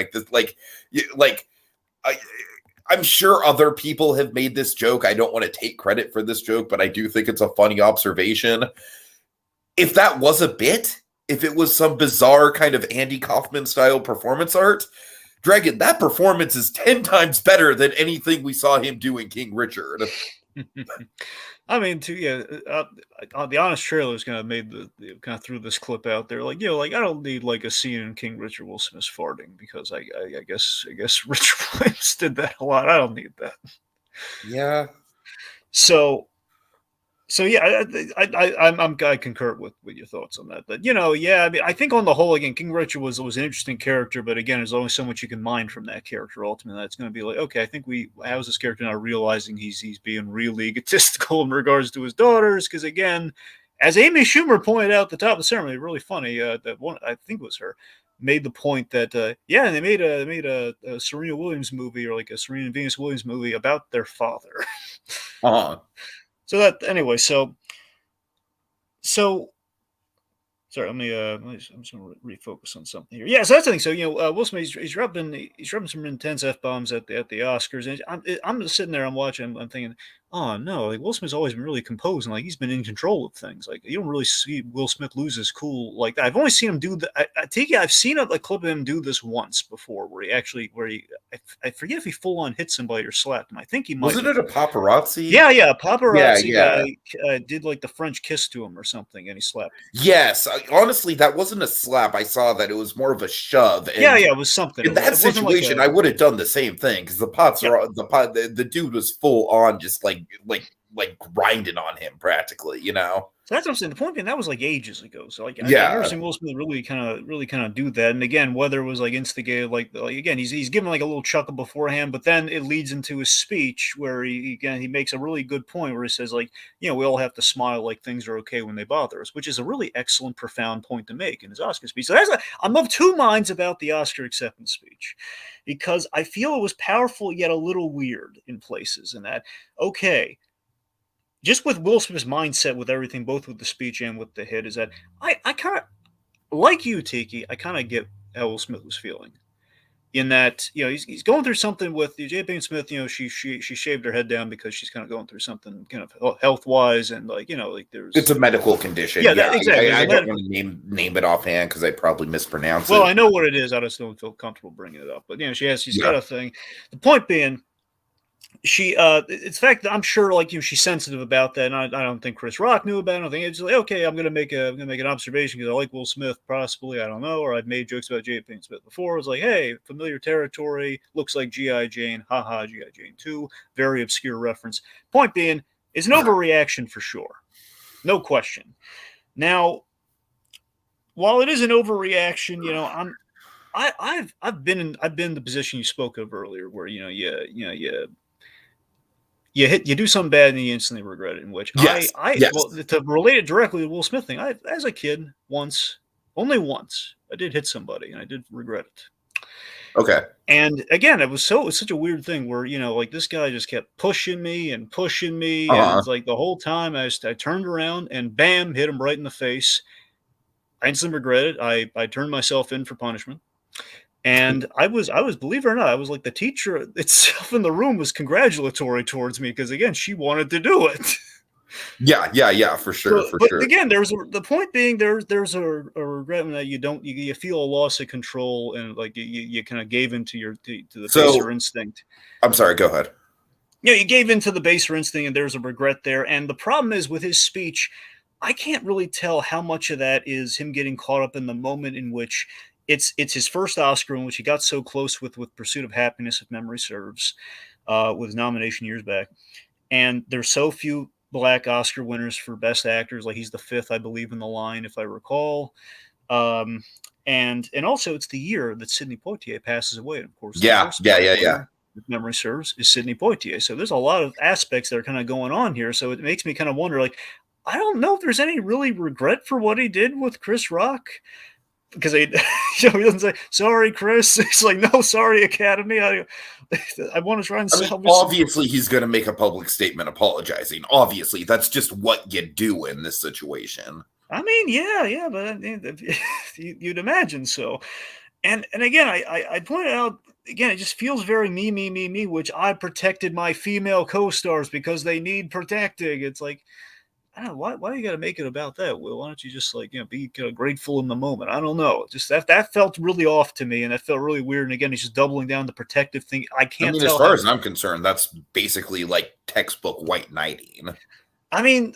I'm sure other people have made this joke. I don't want to take credit for this joke, but I do think it's a funny observation. If that was a bit, if it was some bizarre kind of Andy Kaufman style performance art, Dragon, that performance is 10 times better than anything we saw him do in King Richard. I mean, the Honest Trailer's kind of made kind of threw this clip out there, like, I don't need like a scene in King Richard Will Smith farting, because I guess Richard Williams did that a lot. I don't need that. Yeah. So yeah, I concur with your thoughts on that. But I mean, I think on the whole, again, King Richard was an interesting character, but again, there's only so much you can mine from that character. Ultimately, that's going to be like, okay, I think how's this character now realizing he's being really egotistical in regards to his daughters? Because again, as Amy Schumer pointed out at the top of the ceremony, really funny, that one, I think it was her, made the point that they made a Serena Williams movie, or like a Serena and Venus Williams movie about their father. So that anyway, so sorry, I'm just going to refocus on something here. Yeah, so that's the thing. So Will Smith, he's rubbing some intense F-bombs at the Oscars, and I'm just sitting there, I'm watching, I'm thinking, oh no, like Will Smith's always been really composed, and like he's been in control of things. Like you don't really see Will Smith lose his cool like that. I've only seen him do that. I've seen a clip of him do this once before, where I forget if he full on hit somebody or slapped him. I think he might. Wasn't it a paparazzi? Yeah, paparazzi guy did like the French kiss to him or something, and he slapped him. Yes, honestly, that wasn't a slap. I saw that it was more of a shove. And it was something. In that situation, I would have done the same thing, because the dude was full on just like grinding on him practically, So that's what I'm saying. The point being, that was like ages ago. So like, I've never seen Will Smith really kind of do that. And again, whether it was like instigated, like again, he's given like a little chuckle beforehand, but then it leads into his speech where he makes a really good point where he says like, we all have to smile like things are okay when they bother us, which is a really excellent, profound point to make in his Oscar speech. So I'm of two minds about the Oscar acceptance speech, because I feel it was powerful yet a little weird in places. And that, okay, just with Will Smith's mindset with everything, both with the speech and with the hit, is that I kind of, like you, Tiki, I kind of get how Will Smith was feeling. In that, he's going through something with Jada Pinkett Smith. She shaved her head down because she's kind of going through something kind of health-wise, and it's a medical condition. Yeah, exactly. I don't want to name it offhand because I probably mispronounce it. Well, I know what it is. I just don't feel comfortable bringing it up. But she's got a thing. The point being, it's the fact that I'm sure she's sensitive about that, and I don't think Chris Rock knew about it. I don't think it's like, okay, I'm gonna make an observation because I like Will Smith, possibly, I don't know, or I've made jokes about Jada Pinkett Smith before. It's like, hey, familiar territory, looks like G.I. Jane, haha, G.I. Jane 2, very obscure reference. Point being, it's an overreaction for sure, no question. Now, while it is an overreaction, I've been in the position you spoke of earlier, where you do something bad and you instantly regret it. In which yes. Well, to relate it directly to the Will Smith thing, as a kid, only once, I did hit somebody and I did regret it. Okay. And again, it was such a weird thing where this guy just kept pushing me, and it's like the whole time I turned around and bam, hit him right in the face. I instantly regret it. I turned myself in for punishment. And I was, believe it or not, I was like, the teacher itself in the room was congratulatory towards me because, again, she wanted to do it. Yeah, for sure, So, for but sure. again, the point being there's a regret that you feel a loss of control, and like you kind of gave into to the baser So instinct. I'm sorry, go ahead. You gave into the baser instinct, and there's a regret there. And the problem is with his speech, I can't really tell how much of that is him getting caught up in the moment in which it's his first Oscar, in which he got so close with Pursuit of Happiness, if memory serves, with his nomination years back. And there's so few black Oscar winners for best actors. Like he's the fifth, I believe, in the line, if I recall. Um, and also it's the year that Sidney Poitier passes away. And of course, the Yeah, first yeah, black yeah, yeah. winner, if memory serves, is Sidney Poitier. So there's a lot of aspects that are kind of going on here. So it makes me kind of wonder, like, I don't know if there's any really regret for what he did with Chris Rock. Because he doesn't say sorry, Chris. He's like, no, sorry, Academy. I want to try and I mean, salvage. obviously, he's going to make a public statement apologizing. Obviously, that's just what you do in this situation. I mean, yeah, but you'd imagine so. And again, I pointed out again, it just feels very me, which I protected my female co-stars because they need protecting. It's like, I don't know, why you got to make it about that, Will? Why don't you just like be kind of grateful in the moment? I don't know. Just that felt really off to me, and that felt really weird. And again, he's just doubling down the protective thing. I I can't mean, as tell far how. as I'm concerned, that's basically like textbook white knighting. I mean,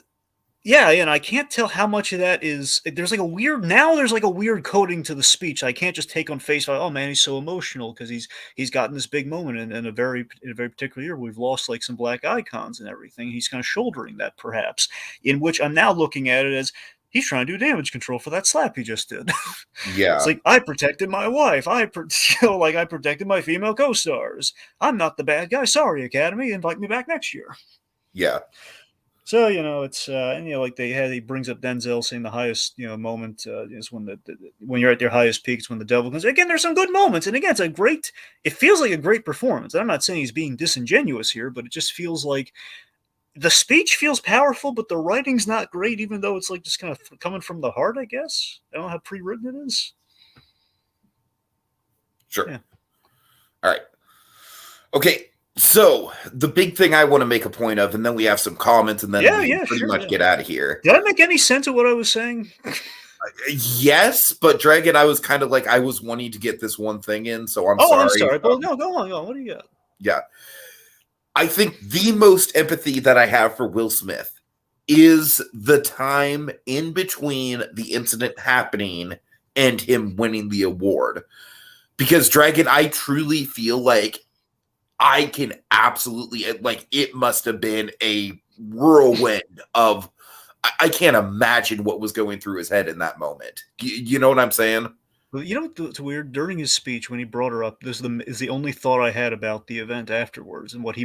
yeah, and I can't tell how much of that is. There's like a weird now. There's like a weird coding to the speech. I can't just take on face value. Oh man, he's so emotional because he's gotten this big moment in a very particular year. We've lost like some black icons and everything. He's kind of shouldering that perhaps. In which I'm now looking at it as he's trying to do damage control for that slap he just did. It's Yeah, like I protected my wife. I protected my female co-stars. I'm not the bad guy. Sorry, Academy. Invite me back next year. yeah. So it's and like he brings up Denzel saying the highest moment is when when you're at your highest peak, it's when the devil comes. Again, there's some good moments, and again, it feels like a great performance. I'm not saying he's being disingenuous here, but it just feels like the speech feels powerful, but the writing's not great, even though it's like just kind of coming from the heart. I guess I don't know how pre-written it is. Sure. Yeah. All right. Okay. So the big thing I want to make a point of, and then we have some comments, and then we can pretty Sure. much get out of here. Did I make any sense of what I was saying? Yes, but Dragon, I was kind of like I was wanting to get this one thing in, so I'm Oh, sorry. I'm sorry. Well, no, go on. What do you got? Yeah. I think the most empathy that I have for Will Smith is the time in between the incident happening and him winning the award. Because Dragon, I truly feel like I can absolutely like it must have been a whirlwind of I can't imagine what was going through his head in that moment. You know what I'm saying? Well, what's weird? During his speech, when he brought her up, this is the only thought I had about the event afterwards, and what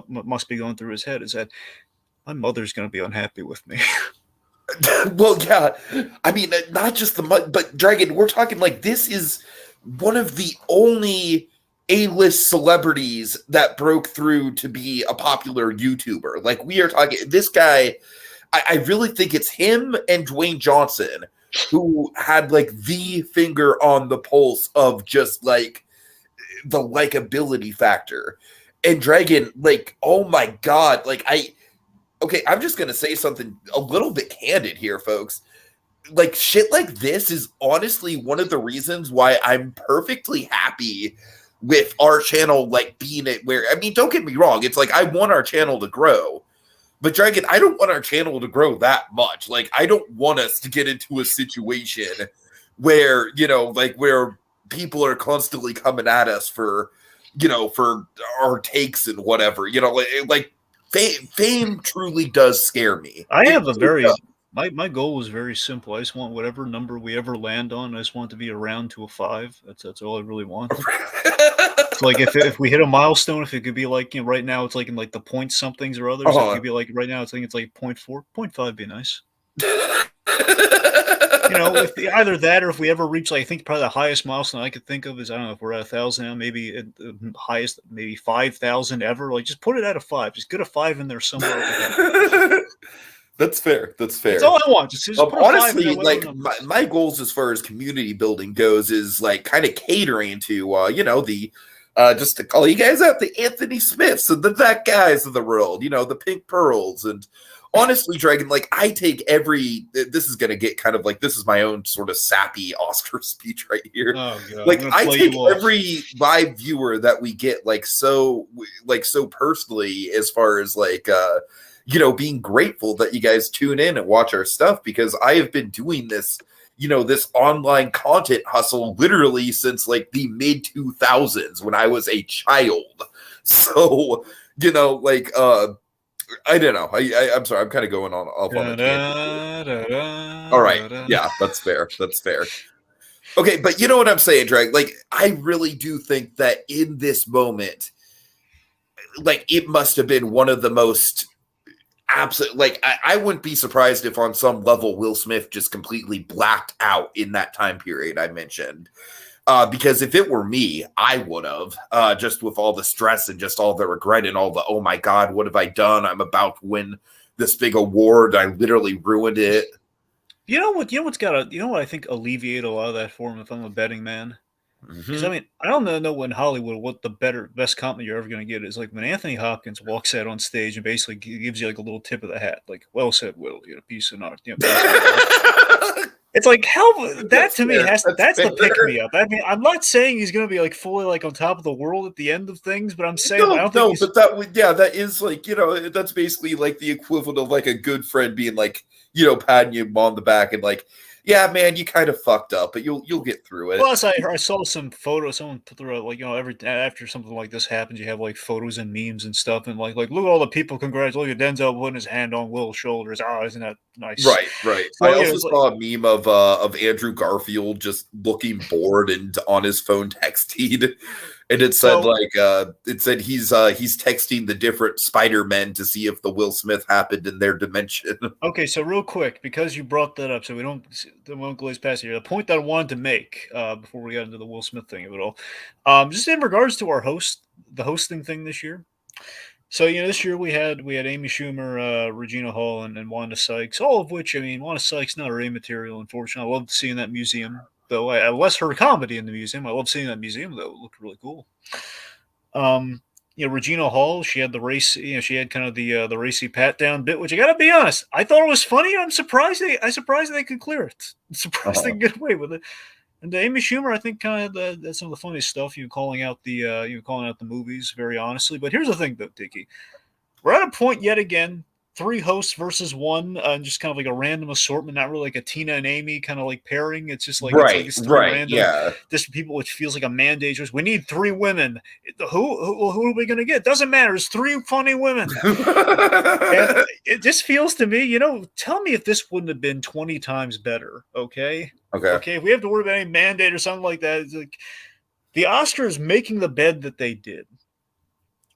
must be going through his head is that my mother's going to be unhappy with me. Well, yeah. I mean, not just but Dragon, we're talking like this is one of the only A-list celebrities that broke through to be a popular YouTuber. Like we are talking this guy, I really think it's him and Dwayne Johnson who had like the finger on the pulse of just like the likability factor. And Dragon, like, oh my God, like okay, I'm just gonna say something a little bit candid here, folks. Like shit like this is honestly one of the reasons why I'm perfectly happy with our channel like being it where I mean, don't get me wrong, it's like I want our channel to grow. But Dragon, I don't want our channel to grow that much. Like I don't want us to get into a situation where, like where people are constantly coming at us for our takes and whatever. Like fame truly does scare me. I It have a really does. my goal was very simple. I just want whatever number we ever land on. I just want it to be around to a 5. That's all I really want. So like if we hit a milestone, if it could be like right now it's like in like the point somethings or others. If it could be like right now, I think it's like 0.4, 0.5 be nice. If either that or if we ever reach, like, I think probably the highest milestone I could think of is, I don't know, if we're at 1,000 now, maybe at the highest, maybe 5,000 ever. Like, just put it at a 5. Just get a 5 in there somewhere. That's fair. That's fair. That's all I want. Just put a 5 in Honestly, there. like my goals as far as community building goes is like kind of catering to the just to call you guys out, the Anthony Smiths and the that guys of the world, the Pink Pearls and honestly, Dragon, like I take this is gonna get kind of like, this is my own sort of sappy Oscar speech right here. Oh god, Like I take you every live viewer that we get so personally, as far as like being grateful that you guys tune in and watch our stuff, because I have been doing this, this online content hustle literally since like the mid 2000s when I was a child. So, I don't know. I'm sorry. I'm kind of going off on a tangent. All right. Yeah, that's fair. That's fair. Okay, but you know what I'm saying, Drag? Like, I really do think that in this moment, like, it must have been one of the most absolute. Like, I wouldn't be surprised if on some level Will Smith just completely blacked out in that time period I mentioned. Because if it were me, I would have, just with all the stress and just all the regret and all the, oh my God, what have I done? I'm about to win this big award. I literally ruined it. You know what I think alleviate a lot of that for me if I'm a betting man? Because I mean, I don't know in Hollywood what the best compliment you're ever going to get is, like when Anthony Hopkins walks out on stage and basically gives you like a little tip of the hat, like "Well said, Will," piece of art, It's like that to me that's the pick me up. I mean, I'm not saying he's going to be like fully like on top of the world at the end of things, but I'm saying I don't think but that is like, that's basically like the equivalent of like a good friend being like, patting you on the back and like, yeah, man, you kind of fucked up, but you'll get through it. Plus, I saw some photos. Someone put through like every after something like this happens, you have like photos and memes and stuff, and like look at all the people congratulating Denzel putting his hand on Will's shoulders. Oh, isn't that nice? Right. So, I also saw a meme of Andrew Garfield just looking bored and on his phone texting. And it said he's texting the different Spider-Men to see if the Will Smith happened in their dimension. Okay, so real quick, because you brought that up, so we won't glaze past here. The point that I wanted to make before we got into the Will Smith thing of it all, just in regards to the hosting thing this year. So this year we had Amy Schumer, Regina Hall, and Wanda Sykes, all of which, I mean, Wanda Sykes not her A material, unfortunately. I loved seeing that museum. Though I less her comedy in the museum. I love seeing that museum, though. It looked really cool. Regina Hall, she had the race, she had kind of the racy pat down bit, which I gotta be honest, I thought it was funny. I'm surprised they could clear it. I'm surprised they could get away with it. And Amy Schumer, I think, kind of that's some of the funniest stuff. Calling out the movies very honestly. But here's the thing, though, Tiki, we're at a point yet again. 3 hosts versus 1, and just kind of like a random assortment, not really like a Tina and Amy kind of like pairing. It's just like it's random, just people, which feels like a mandate. We need 3 women. Who are we going to get? Doesn't matter. It's 3 funny women. And it just feels to me, tell me if this wouldn't have been 20 times better. Okay. If we have to worry about any mandate or something like that, it's like the Oscars making the bed that they did.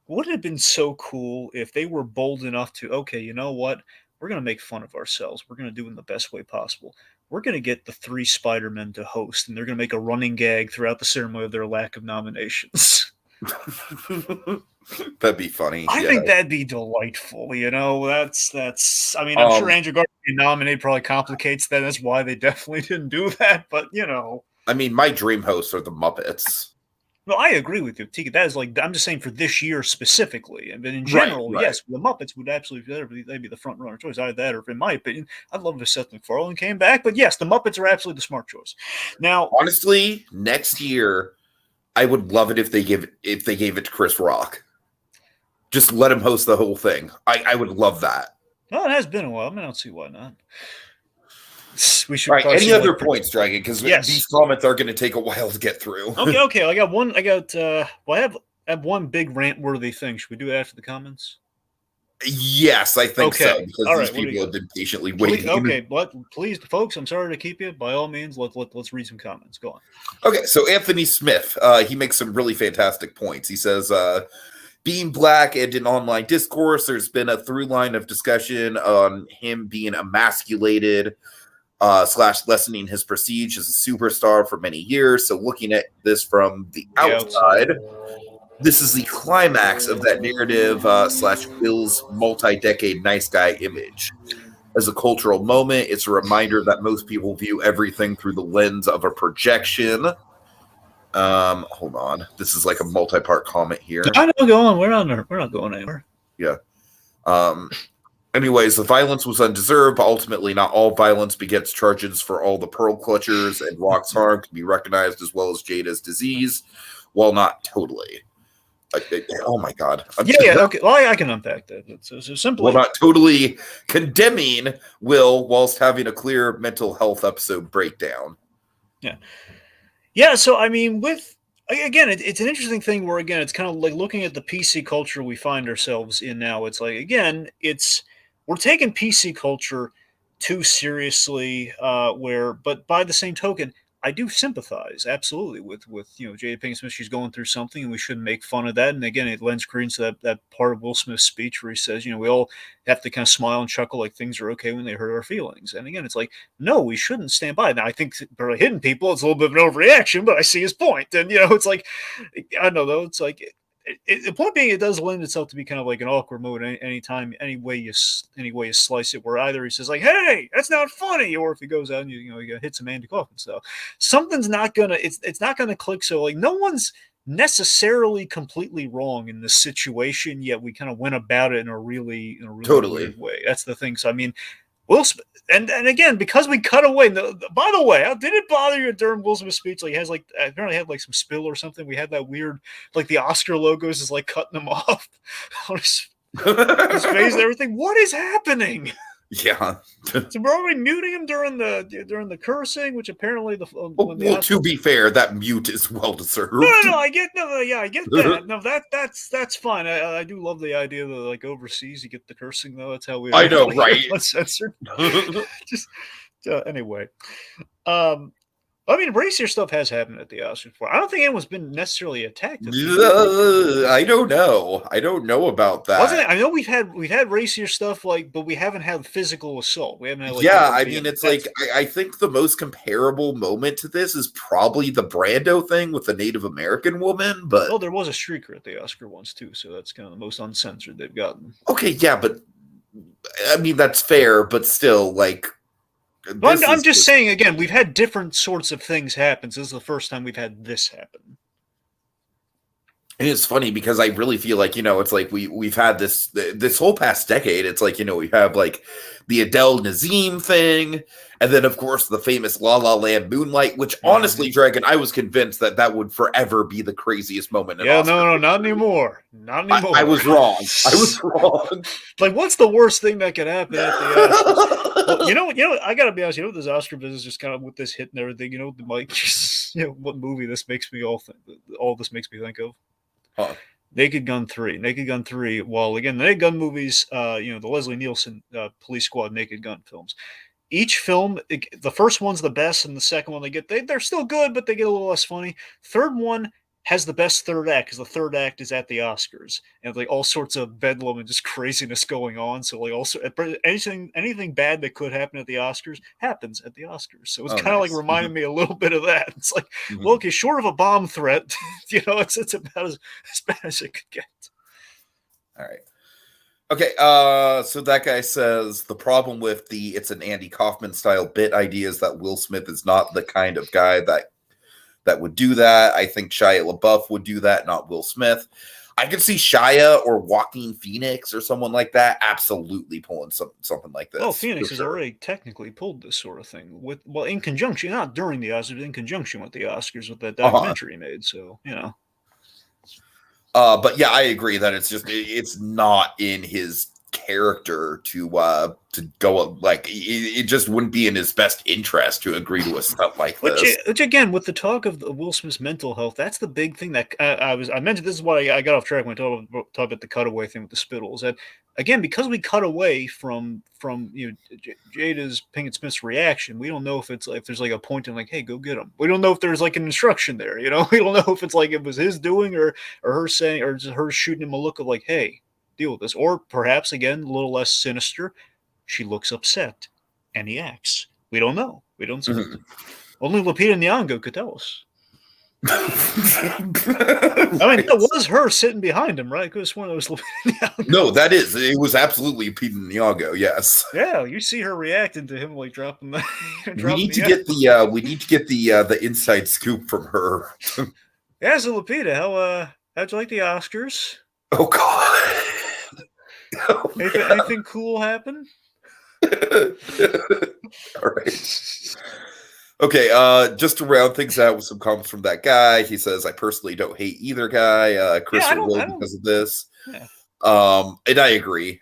Wouldn't it have been so cool if they were bold enough to, okay, you know what? We're going to make fun of ourselves. We're going to do it in the best way possible. We're going to get the 3 Spider-Men to host, and they're going to make a running gag throughout the ceremony of their lack of nominations. That'd be funny. I think that'd be delightful. That's. I mean, I'm sure Andrew Garfield being nominated probably complicates that. That's why they definitely didn't do that. But I mean, my dream hosts are the Muppets. No, I agree with you, Tika. That is like, I'm just saying for this year specifically, but in general, yes, the Muppets would absolutely they'd be the front runner choice. Either that, or in my opinion, I'd love if Seth MacFarlane came back. But yes, the Muppets are absolutely the smart choice. Now, honestly, next year, I would love it if they gave it to Chris Rock. Just let him host the whole thing. I would love that. No, it has been a while. I mean, I don't see why not. We should. All right. Any other points, Dragon? Because these comments are going to take a while to get through. Okay. I got one. I have one big rant-worthy thing. Should we do it after the comments? Yes, I think so. Because these people have been patiently waiting. But please, folks, I'm sorry to keep you. By all means, let's read some comments. Go on. Okay, so Anthony Smith, he makes some really fantastic points. He says, being black and in online discourse, there's been a through line of discussion on him being emasculated, / lessening his prestige as a superstar for many years. So looking at this from the outside, this is the climax of that narrative / Bill's multi-decade nice guy image. As a cultural moment, it's a reminder that most people view everything through the lens of a projection. Hold on. This is like a multi-part comment here. I know, go on. We're not going anywhere. Yeah. Anyways, the violence was undeserved, but ultimately not all violence begets charges for all the pearl clutchers, and Rock's harm can be recognized as well as Jada's disease, while not totally. Oh my god. Yeah, okay. Well, I can unpack that. So simply, Well, not totally condemning Will whilst having a clear mental health episode breakdown. Yeah. So I mean, again, it's an interesting thing where again, it's kind of like looking at the PC culture we find ourselves in now. It's like again, we're taking PC culture too seriously. But by the same token, I do sympathize absolutely with Jada Pinkett Smith. She's going through something, and we shouldn't make fun of that. And again, it lends credence to that part of Will Smith's speech where he says, we all have to kind of smile and chuckle like things are okay when they hurt our feelings. And again, it's like, no, we shouldn't stand by. Now, I think for hidden people, it's a little bit of an overreaction, but I see his point. And it's like, I know though, it's like. The point being, it does lend itself to be kind of like an awkward moment anytime, any way you slice it. Where either he says like, "Hey, that's not funny," or if he goes out and you hit some Andy Kaufman stuff, something's not gonna it's not gonna click. So like, no one's necessarily completely wrong in this situation, yet we kind of went about it in a really Totally. weird way. That's the thing. So I mean, Will Smith, and again, because we cut away. By the way, did it bother you during Will Smith's speech? Like, he has apparently had like some spill or something. We had that weird, like the Oscar logos is like cutting him off on his face and everything. What is happening? Yeah. So we're already muting him during the cursing, which apparently to be fair, that mute is well deserved. No, I get that. No, that's fine. I do love the idea that like overseas you get the cursing though. That's how we. I know, right? Uncensored. Just anyway. I mean, racier stuff has happened at the Oscars before. I don't think anyone's been necessarily attacked. I don't know. I don't know about that. Wasn't it? I know we've had racier stuff but we haven't had physical assault. We haven't had I mean, it's like I think the most comparable moment to this is probably the Brando thing with the Native American woman. But there was a streaker at the Oscar once too, so that's kind of the most uncensored they've gotten. Okay, yeah, but I mean that's fair, but still, like. I'm just saying again, we've had different sorts of things happen. So this is the first time we've had this happen. And it's funny because I really feel like, it's like we've had this whole past decade. It's like, we have like the Adele Nazim thing. And then, of course, the famous La La Land Moonlight, which honestly, Dragon, I was convinced that would forever be the craziest moment. No, not anymore. Not anymore. I was wrong. Like, what's the worst thing that could happen at the Oscars? Well, I gotta be honest. This Oscar business just kind of with this hit and everything. What movie this makes me all this makes me think of? Huh. Naked Gun 3. Naked Gun 3. Well, again, the Naked Gun movies, the Leslie Nielsen Police Squad Naked Gun films. Each film, the first one's the best, and the second one they're still good, but they get a little less funny. Third one has the best third act because the third act is at the Oscars and like all sorts of bedlam and just craziness going on. So like also anything bad that could happen at the Oscars happens at the Oscars. So it's kind of like reminding me a little bit of that. It's like, well, okay, short of a bomb threat, it's about as bad as it could get. All right. Okay, so that guy says the problem with it's an Andy Kaufman style bit idea is that Will Smith is not the kind of guy that would do that. I think Shia LaBeouf would do that, not Will Smith. I could see Shia or Joaquin Phoenix or someone like that absolutely pulling something like this. Well, Phoenix has already technically pulled this sort of thing in conjunction, not during the Oscars, but in conjunction with the Oscars with that documentary he made. So But yeah, I agree that it's not in his character to go like it just wouldn't be in his best interest to agree to a stuff like this. Which again, with the talk of Will Smith's mental health, that's the big thing that I mentioned. This is why I got off track when I talked about the cutaway thing with the spittles. That again, because we cut away from Jada's Pinkett Smith's reaction, we don't know if there's like a point in like, hey, go get him. We don't know if there's like an instruction there. We don't know if it's like it was his doing or her saying or just her shooting him a look of like, hey, deal with this. Or perhaps, again, a little less sinister, she looks upset and he acts. We don't know. We don't see. Only Lupita Nyong'o could tell us. I mean, it was her sitting behind him, right? Because one of those. No, it was absolutely Lupita Nyong'o. Yes. Yeah, you see her reacting to him like dropping the. We need to get the inside scoop from her. Yeah, so Lupita, how'd you like the Oscars? Oh God. Anything cool happen? All right. Okay, just to round things out with some comments from that guy, he says, "I personally don't hate either guy, Chris or Will, because of this." Yeah. And I agree.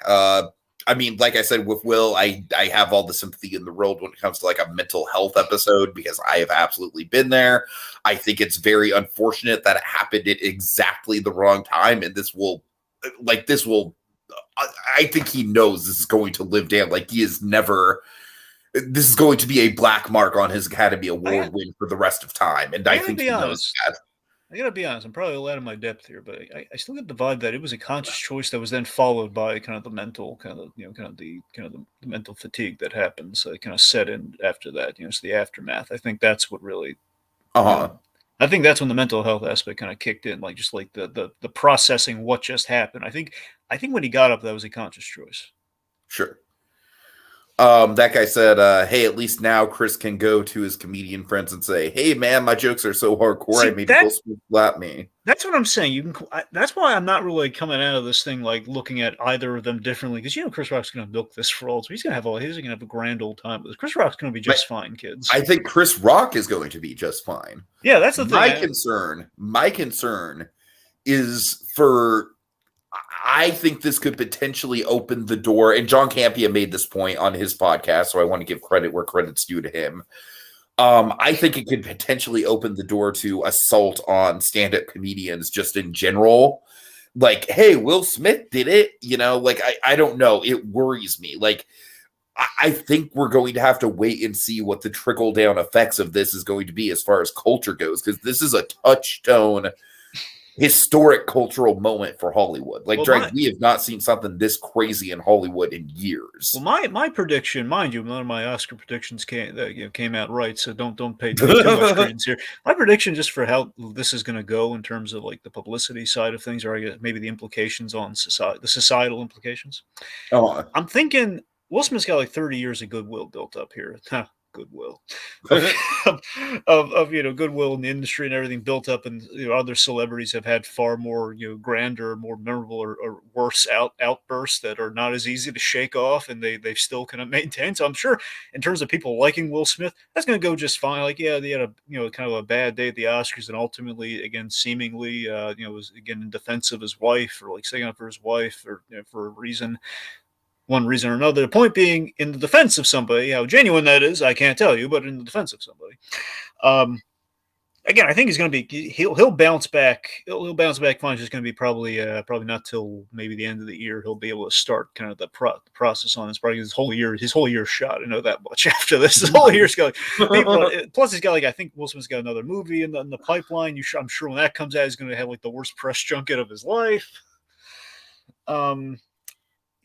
I mean, like I said, with Will, I have all the sympathy in the world when it comes to like a mental health episode because I have absolutely been there. I think it's very unfortunate that it happened at exactly the wrong time, and this will. I think he knows this is going to live down. Like he is never. This is going to be a black mark on his Academy Award win for the rest of time, and I think he knows that. I gotta be honest. I'm probably a lot of my depth here, but I still get the vibe that it was a conscious choice that was then followed by kind of the mental, kind of the mental fatigue that happens, kind of set in after that. It's the aftermath. I think that's what really. I think that's when the mental health aspect kind of kicked in, like just like the processing what just happened. I think when he got up, that was a conscious choice. Sure. That guy said, "Hey, at least now Chris can go to his comedian friends and say, 'Hey, man, my jokes are so hardcore. I made Will Smith slap me.'" That's what I'm saying. You can. That's why I'm not really coming out of this thing like looking at either of them differently because Chris Rock's going to milk this for all. So he's going to have a grand old time with this. Chris Rock's going to be just fine, kids. I think Chris Rock is going to be just fine. Yeah, that's the thing. My concern is for. I think this could potentially open the door, and John Campea made this point on his podcast, so I want to give credit where credit's due to him. I think it could potentially open the door to assault on stand-up comedians just in general. Like, hey, Will Smith did it, like, I don't know. It worries me. Like, I think we're going to have to wait and see what the trickle-down effects of this is going to be as far as culture goes, because this is a touchstone historic cultural moment for Hollywood. Like, we have not seen something this crazy in Hollywood in years. Well, my prediction, mind you, none of my Oscar predictions came out right, so don't pay too much credence here. My prediction, just for how this is going to go in terms of like the publicity side of things, or I guess maybe the implications on the societal implications. I'm thinking Will Smith's got like 30 years of goodwill built up here. Goodwill of goodwill in the industry and everything built up, and other celebrities have had far more grander, more memorable or worse outbursts that are not as easy to shake off, and they've still kind of maintained. So I'm sure in terms of people liking Will Smith, that's going to go just fine. Like, yeah, they had a kind of a bad day at the Oscars, and ultimately, again, seemingly was again in defense of his wife, or like sticking up for his wife, or for a reason. One reason or another. The point being, in the defense of somebody, how genuine that is, I can't tell you, but in the defense of somebody, again, I think he's going to be. He'll bounce back. He'll bounce back fine. It's just going to be probably not till maybe the end of the year. He'll be able to start kind of the process on this. Probably his whole year shot. I know that much. After this, his whole year's going. Plus, he's got like I think Will Smith's got another movie in the pipeline. I'm sure when that comes out, he's going to have like the worst press junket of his life.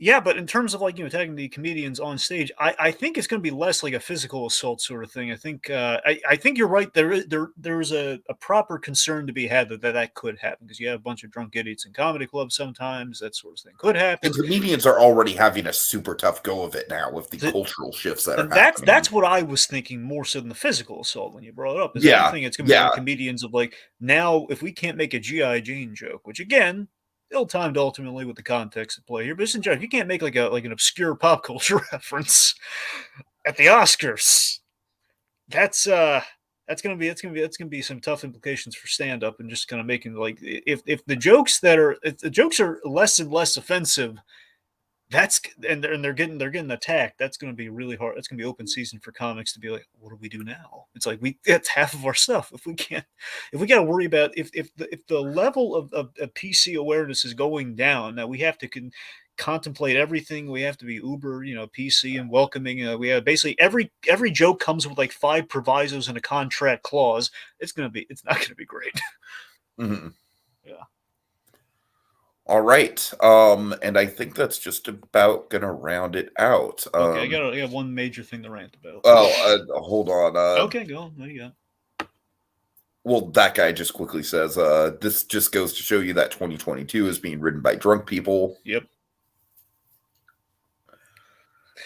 Yeah, but in terms of like tagging the comedians on stage, I think it's going to be less like a physical assault sort of thing. I think I think you're right. There's a proper concern to be had that could happen because you have a bunch of drunk idiots in comedy clubs sometimes. That sort of thing could happen. And comedians are already having a super tough go of it now with the cultural shifts that are happening. That's what I was thinking more so than the physical assault when you brought it up. I think it's going to be like comedians of like now if we can't make a G.I. Jane joke, which again. Ill-timed ultimately with the context at play here, but in general, you can't make like an obscure pop culture reference at the Oscars. That's gonna be some tough implications for stand-up and just kind of making like if the jokes are less and less offensive, and they're getting attacked. That's going to be really hard. That's going to be open season for comics to be like, what do we do now? It's like that's half of our stuff. If we got to worry about if the level of PC awareness is going down, now we have to contemplate everything. We have to be uber, PC and welcoming. We have basically every joke comes with like 5 provisos and a contract clause. It's not going to be great. Mm-hmm. Yeah. All right. And I think that's just about going to round it out. Okay, I got one major thing to rant about. Hold on. Okay, go on. What do you got? Well, that guy just quickly says, this just goes to show you that 2022 is being ridden by drunk people. Yep.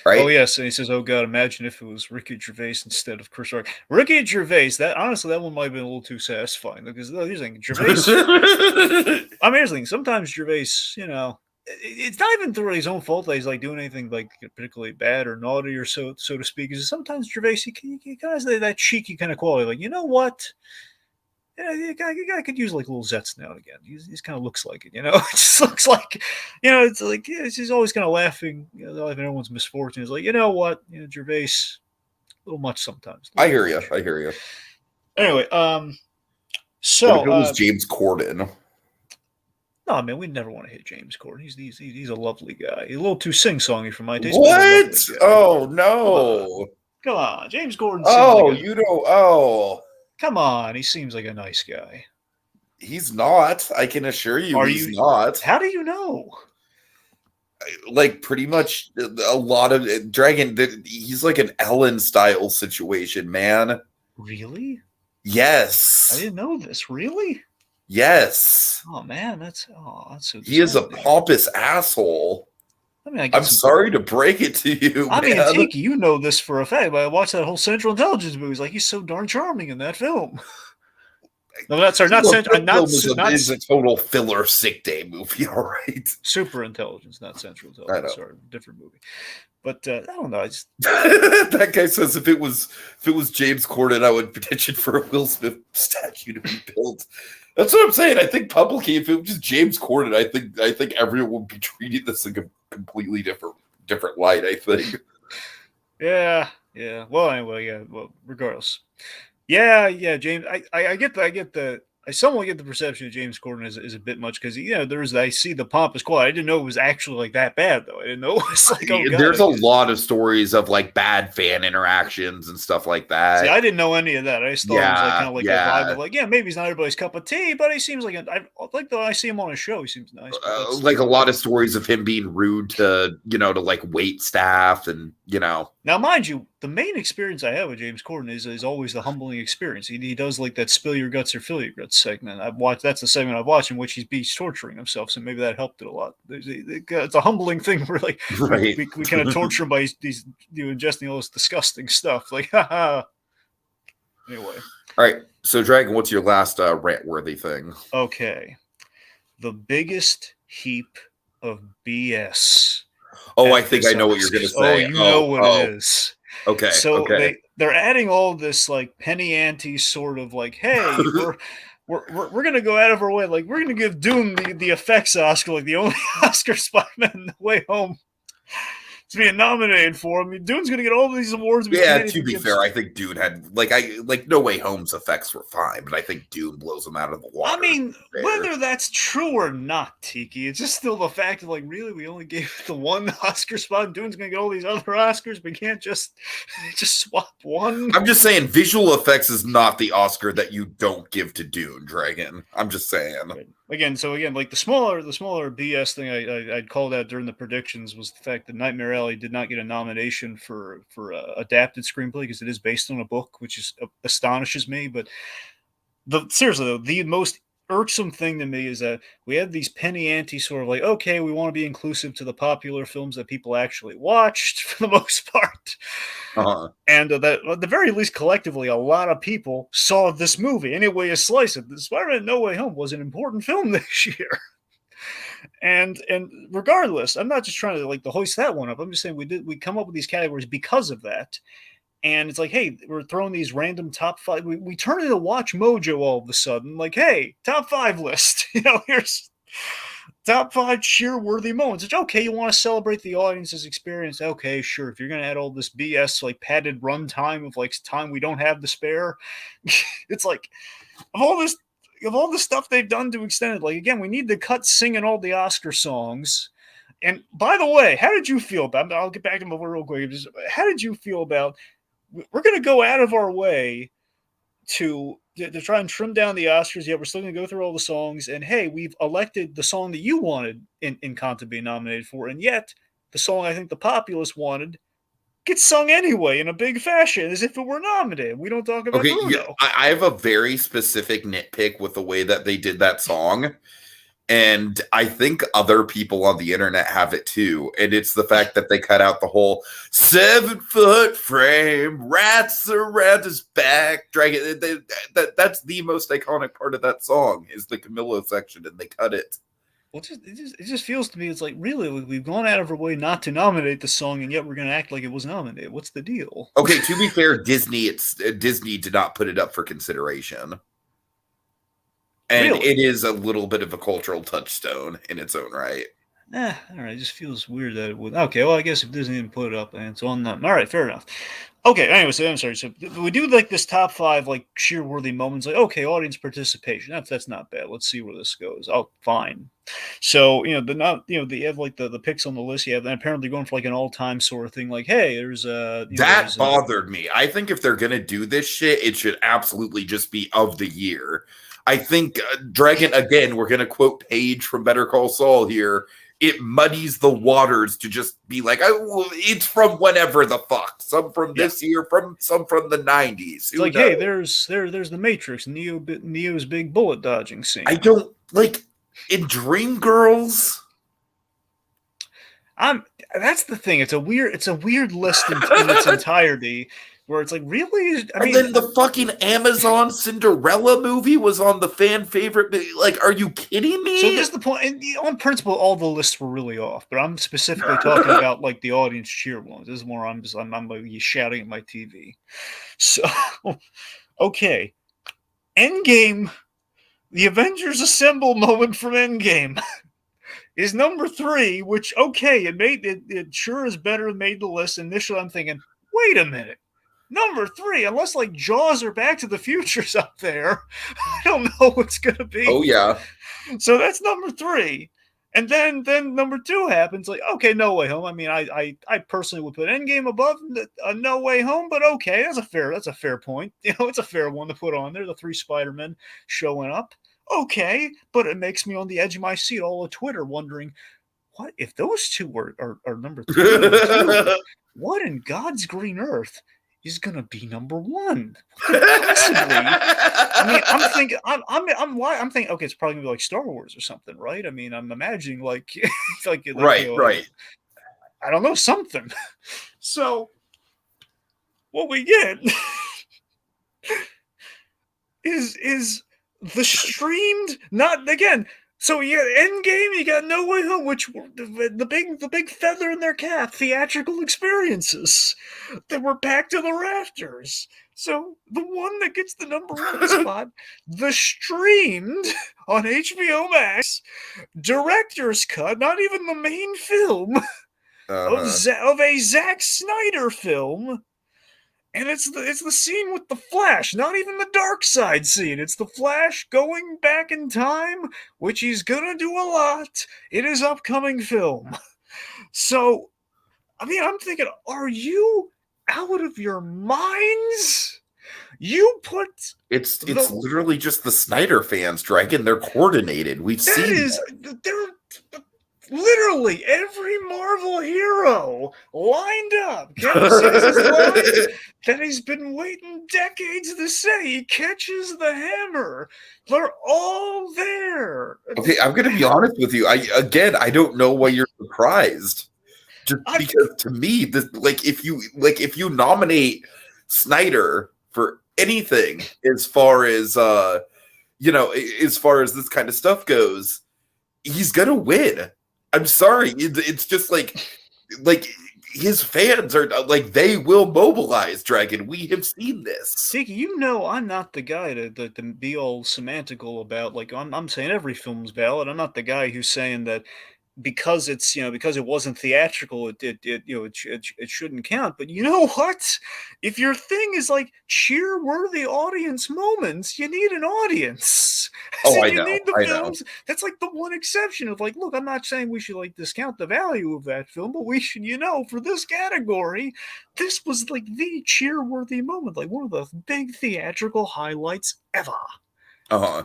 Right? Oh, yes. And he says, oh, God, imagine if it was Ricky Gervais instead of Chris Rock. Ricky Gervais, that one might have been a little too satisfying because here's the thing, Gervais. Here's the thing. Sometimes Gervais, it's not even through his own fault that he's like doing anything like particularly bad or naughty or so to speak. Is sometimes Gervais he kind of has that cheeky kind of quality, like, you know what? Yeah, the guy could use like little zets now and again. He's kind of looks like it, you know. It just looks like, you know, it's like, yeah, he's always kind of laughing, you know, laughing at everyone's misfortune. It's like, you know what, you know, Gervais, a little much sometimes. I Little hear you. much. I hear you. Anyway, What if so it was James Corden? no, man, we never want to hit James Corden. He's a lovely guy. He's a little too sing-songy for my taste, but he's a What? lovely guy. Oh Come on, no. come on. James Corden seems like Oh, a you know. Oh, come on. He seems like a nice guy. he's not. I can assure you, Are he's you? not. How do you know? Like pretty much a lot of Dragon. He's like an Ellen style situation, man. Really? I Yes, didn't know this. Really? yes. Oh man, that's so He is a disappointing. pompous asshole. I mean, I get I'm some. sorry to break it to you, I mean, man. Tiki, you know this for a fact. But I watched that whole Central Intelligence movie. It's like he's so darn charming in that film. No, not sorry, not Look, Central, that not film is a total filler sick day movie. All right, Super Intelligence, not Central I Intelligence. know. Sorry, different movie. But I don't know. I just That guy says if it was James Corden, I would petition for a Will Smith statue to be built. That's what I'm saying. I think publicly, if it was just James Corden, I think everyone would be treating this like a completely different light. I think. yeah. Well, anyway, yeah. Well, regardless. Yeah, James. I get the I somewhat get the perception of James Corden is a bit much because, you know, I see the pompous quality. I didn't know it was actually like that bad though. I didn't know it was like, oh god. There's a lot of stories of like bad fan interactions and stuff like that. See, I didn't know any of that. I just thought it was like kind of like that vibe of like, yeah, maybe he's not everybody's cup of tea, but he seems like I like though I see him on a show. He seems nice. Like a lot of stories of him being rude to like wait staff and Now, mind you, the main experience I have with James Corden is always the humbling experience. He does like that spill your guts or fill your guts segment. That's the segment I've watched in which he's torturing himself. So maybe that helped it a lot. It's a humbling thing where like right. we kind of torture him by these ingesting all this disgusting stuff. Like, haha. Anyway. All right. So, Dragon, what's your last rant-worthy thing? Okay. The biggest heap of BS. Oh, I think I know what you're going to say. Oh, you know what it is. Okay. So okay. they're adding all this like penny ante sort of like, hey, we're gonna go out of our way, like we're gonna give Dune the effects Oscar, like the only Oscar Spider-Man No Way Home to be nominated for. I mean, Dune's gonna get all these awards. Yeah, to be fair, I think Dune had like No Way Home's effects were fine, but I think Dune blows them out of the water. I mean, whether that's true or not, Tiki, it's just still the fact of like, really, we only gave the one Oscar spot. Dune's gonna get all these other Oscars. We can't just swap one. I'm just saying, visual effects is not the Oscar that you don't give to Dune, Dragon. I'm just saying. Again, like the smaller BS thing I'd called out during the predictions was the fact that Nightmare Alley did not get a nomination for adapted screenplay because it is based on a book, which is astonishes me. But seriously though, the most irksome thing to me is that we have these penny ante sort of like, okay, we want to be inclusive to the popular films that people actually watched for the most part. Uh-huh. And that at the very least, collectively, a lot of people saw this movie. Anyway, you slice it. Spider-Man No Way Home was an important film this year. And regardless, I'm not just trying to like to hoist that one up. I'm just saying we come up with these categories because of that. And it's like, hey, we're throwing these random top five. We turn into Watch Mojo all of a sudden. Like, hey, top five list. Here's top five cheer-worthy moments. It's okay, you want to celebrate the audience's experience. Okay, sure. If you're going to add all this BS, like padded run time of like time we don't have to spare, it's like, of all the stuff they've done to extend it, like, again, we need to cut singing all the Oscar songs. And by the way, how did you feel about, I'll get back to my real quick. How did you feel about, we're going to go out of our way to try and trim down the Oscars, yet we're still going to go through all the songs. And hey, we've elected the song that you wanted in Con to be nominated for, and yet the song I think the populace wanted gets sung anyway in a big fashion as if it were nominated. We don't talk about Bruno. Yeah, I have a very specific nitpick with the way that they did that song. And I think other people on the internet have it too. And it's the fact that they cut out the whole 7-foot frame, rats around his back, dragon. That's the most iconic part of that song is the Camilla section, and they cut it. Well, it just feels to me it's like really we've gone out of our way not to nominate the song, and yet we're going to act like it was nominated. What's the deal? Okay, to be fair, Disney did not put it up for consideration, and Really? it is a little bit of a cultural touchstone in its own right. All right. It just feels weird that it would. Okay, well, I guess if Disney didn't put it up, and it's on them. All right, fair enough. Okay. Anyway, so I'm sorry. So we do like this top five like cheer-worthy moments. Like, okay, audience participation. That's not bad. Let's see where this goes. Oh, fine. So you have like the picks on the list. You have and apparently going for like an all-time sort of thing. Like, hey, there's That bothered me. I think if they're gonna do this shit, it should absolutely just be of the year. I think Dragon again. We're gonna quote Paige from Better Call Saul here. It muddies the waters to just be like, oh, it's from whenever the fuck. Some from yeah. this year, some from the 90s. It's like, hey, there's the Matrix, Neo's big bullet dodging scene. I don't like in Dreamgirls. That's the thing. It's a weird list in its entirety, where it's like, really? I mean, then the fucking Amazon Cinderella movie was on the fan favorite. Like, are you kidding me? So this is the point. And on principle, all the lists were really off. But I'm specifically talking about like the audience cheer ones. This is more I'm like shouting at my TV. So, okay, Endgame, the Avengers Assemble moment from Endgame. Is number 3, which okay, it sure is better made the list. Initially, I'm thinking, wait a minute, number 3, unless like Jaws or Back to the Future's up there, I don't know what's gonna be. Oh yeah. So that's number 3, and then number 2 happens. Like, okay, No Way Home. I mean, I personally would put Endgame above No Way Home, but okay, that's a fair point. You know, it's a fair one to put on there. The 3 Spider-Men showing up. Okay, but it makes me on the edge of my seat all of Twitter wondering, what if those two are number 3 and 2? What in God's green earth is gonna be number 1? Possibly. I mean, I'm thinking, okay, it's probably gonna be like Star Wars or something, right? I mean, I'm imagining like right, right. I don't know, something. So what we get is the streamed, not again. So you got Endgame, you got No Way Home, which the big feather in their cap, theatrical experiences that were packed to the rafters. So the one that gets the number 1 spot, the streamed on HBO Max, director's cut, not even the main film of a Zack Snyder film. And it's the scene with the Flash, not even the dark side scene. It's the Flash going back in time, which he's gonna do a lot in his upcoming film. So, I mean, I'm thinking, are you out of your minds? You put it's literally just the Snyder fans, Dragon. They're coordinated. We've seen that. They're literally every Marvel hero lined up. Kevin says his line that he's been waiting decades to say. He catches the hammer. They're all there. Okay, I'm gonna be honest with you. I don't know why you're surprised. Just because to me, this if you nominate Snyder for anything as far as as far as this kind of stuff goes, he's gonna win. I'm sorry. It's just like his fans are like, they will mobilize, Dragon. We have seen this. Tiki, you know I'm not the guy to be all semantical about, like, I'm saying every film's valid. I'm not the guy who's saying that because it's because it wasn't theatrical, it shouldn't count. But you know what? If your thing is like cheer-worthy audience moments, you need an audience. Oh, So I you know. need the I films. know. That's like the one exception of like, look, I'm not saying we should like discount the value of that film, but we should, for this category, this was like the cheer-worthy moment, like one of the big theatrical highlights ever. Uh-huh.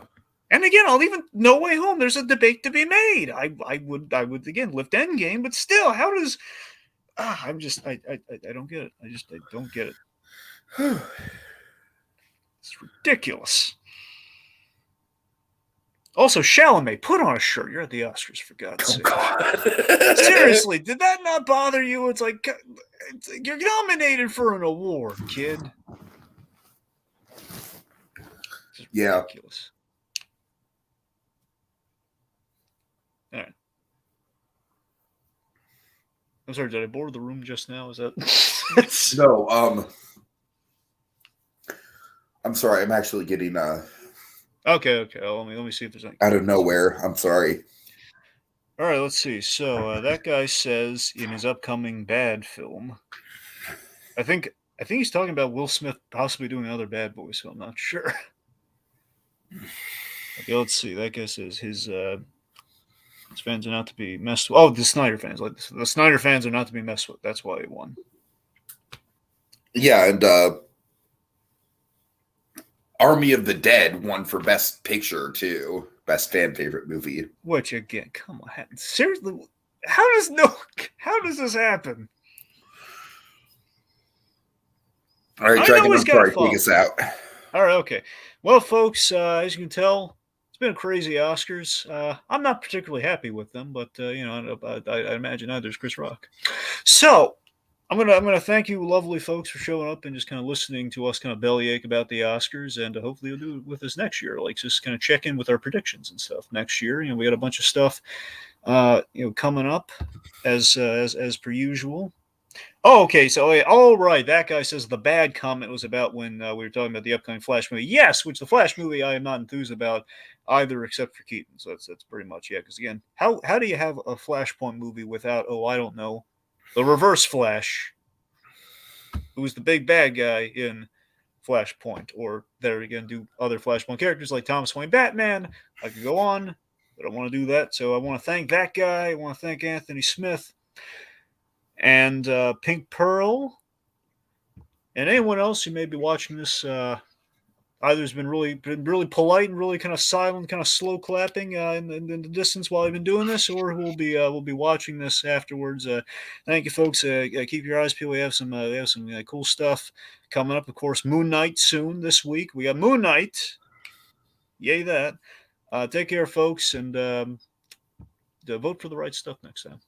And again, I'll even No Way Home. There's a debate to be made. I would again lift Endgame, but still, how does? I don't get it. I don't get it. It's ridiculous. Also, Chalamet, put on a shirt. You're at the Oscars, for God's sake. God. Seriously, did that not bother you? It's like you're nominated for an award, kid. It's ridiculous. All right. I'm sorry, did I bore the room just now? Is that No, I'm sorry. I'm actually getting okay? Well, let me see if there's any out of nowhere. I'm sorry. All right, let's see. So that guy says in his upcoming Bad film, I think he's talking about Will Smith possibly doing another Bad Boys film. Not sure. Okay, let's see. That guy says his fans are not to be messed with. Oh, the Snyder fans. Like the Snyder fans are not to be messed with. That's why he won. Yeah, and Army of the Dead won for Best Picture too. Best fan favorite movie. Which again, come on, seriously, how does this happen? All right, Dragon, I'm sorry, take us out. All right, okay. Well, folks, as you can tell, it's been a crazy Oscars. I'm not particularly happy with them, but I imagine neither is Chris Rock. So I'm gonna thank you, lovely folks, for showing up and just kind of listening to us kind of bellyache about the Oscars, and hopefully you'll do it with us next year. Like just kind of check in with our predictions and stuff next year. We got a bunch of stuff, coming up as per usual. Oh, okay. So, all right. That guy says the bad comment was about when we were talking about the upcoming Flash movie. Yes, which the Flash movie I am not enthused about either, except for Keaton. So that's pretty much it. Because again, how do you have a Flashpoint movie without I don't know, the Reverse Flash, who's the big bad guy in Flashpoint, or there again do other Flashpoint characters like Thomas Wayne Batman. I could go on, but I want to do that. So I want to thank that guy. I want to thank Anthony Smith and Pink Pearl, and anyone else who may be watching this. Either has been really polite and really kind of silent, kind of slow clapping in the distance while I've been doing this, or who will be watching this afterwards. Thank you, folks. Keep your eyes peeled. We have some cool stuff coming up. Of course, Moon Knight soon this week. We got Moon Knight. Yay that! Take care, folks, and vote for the right stuff next time.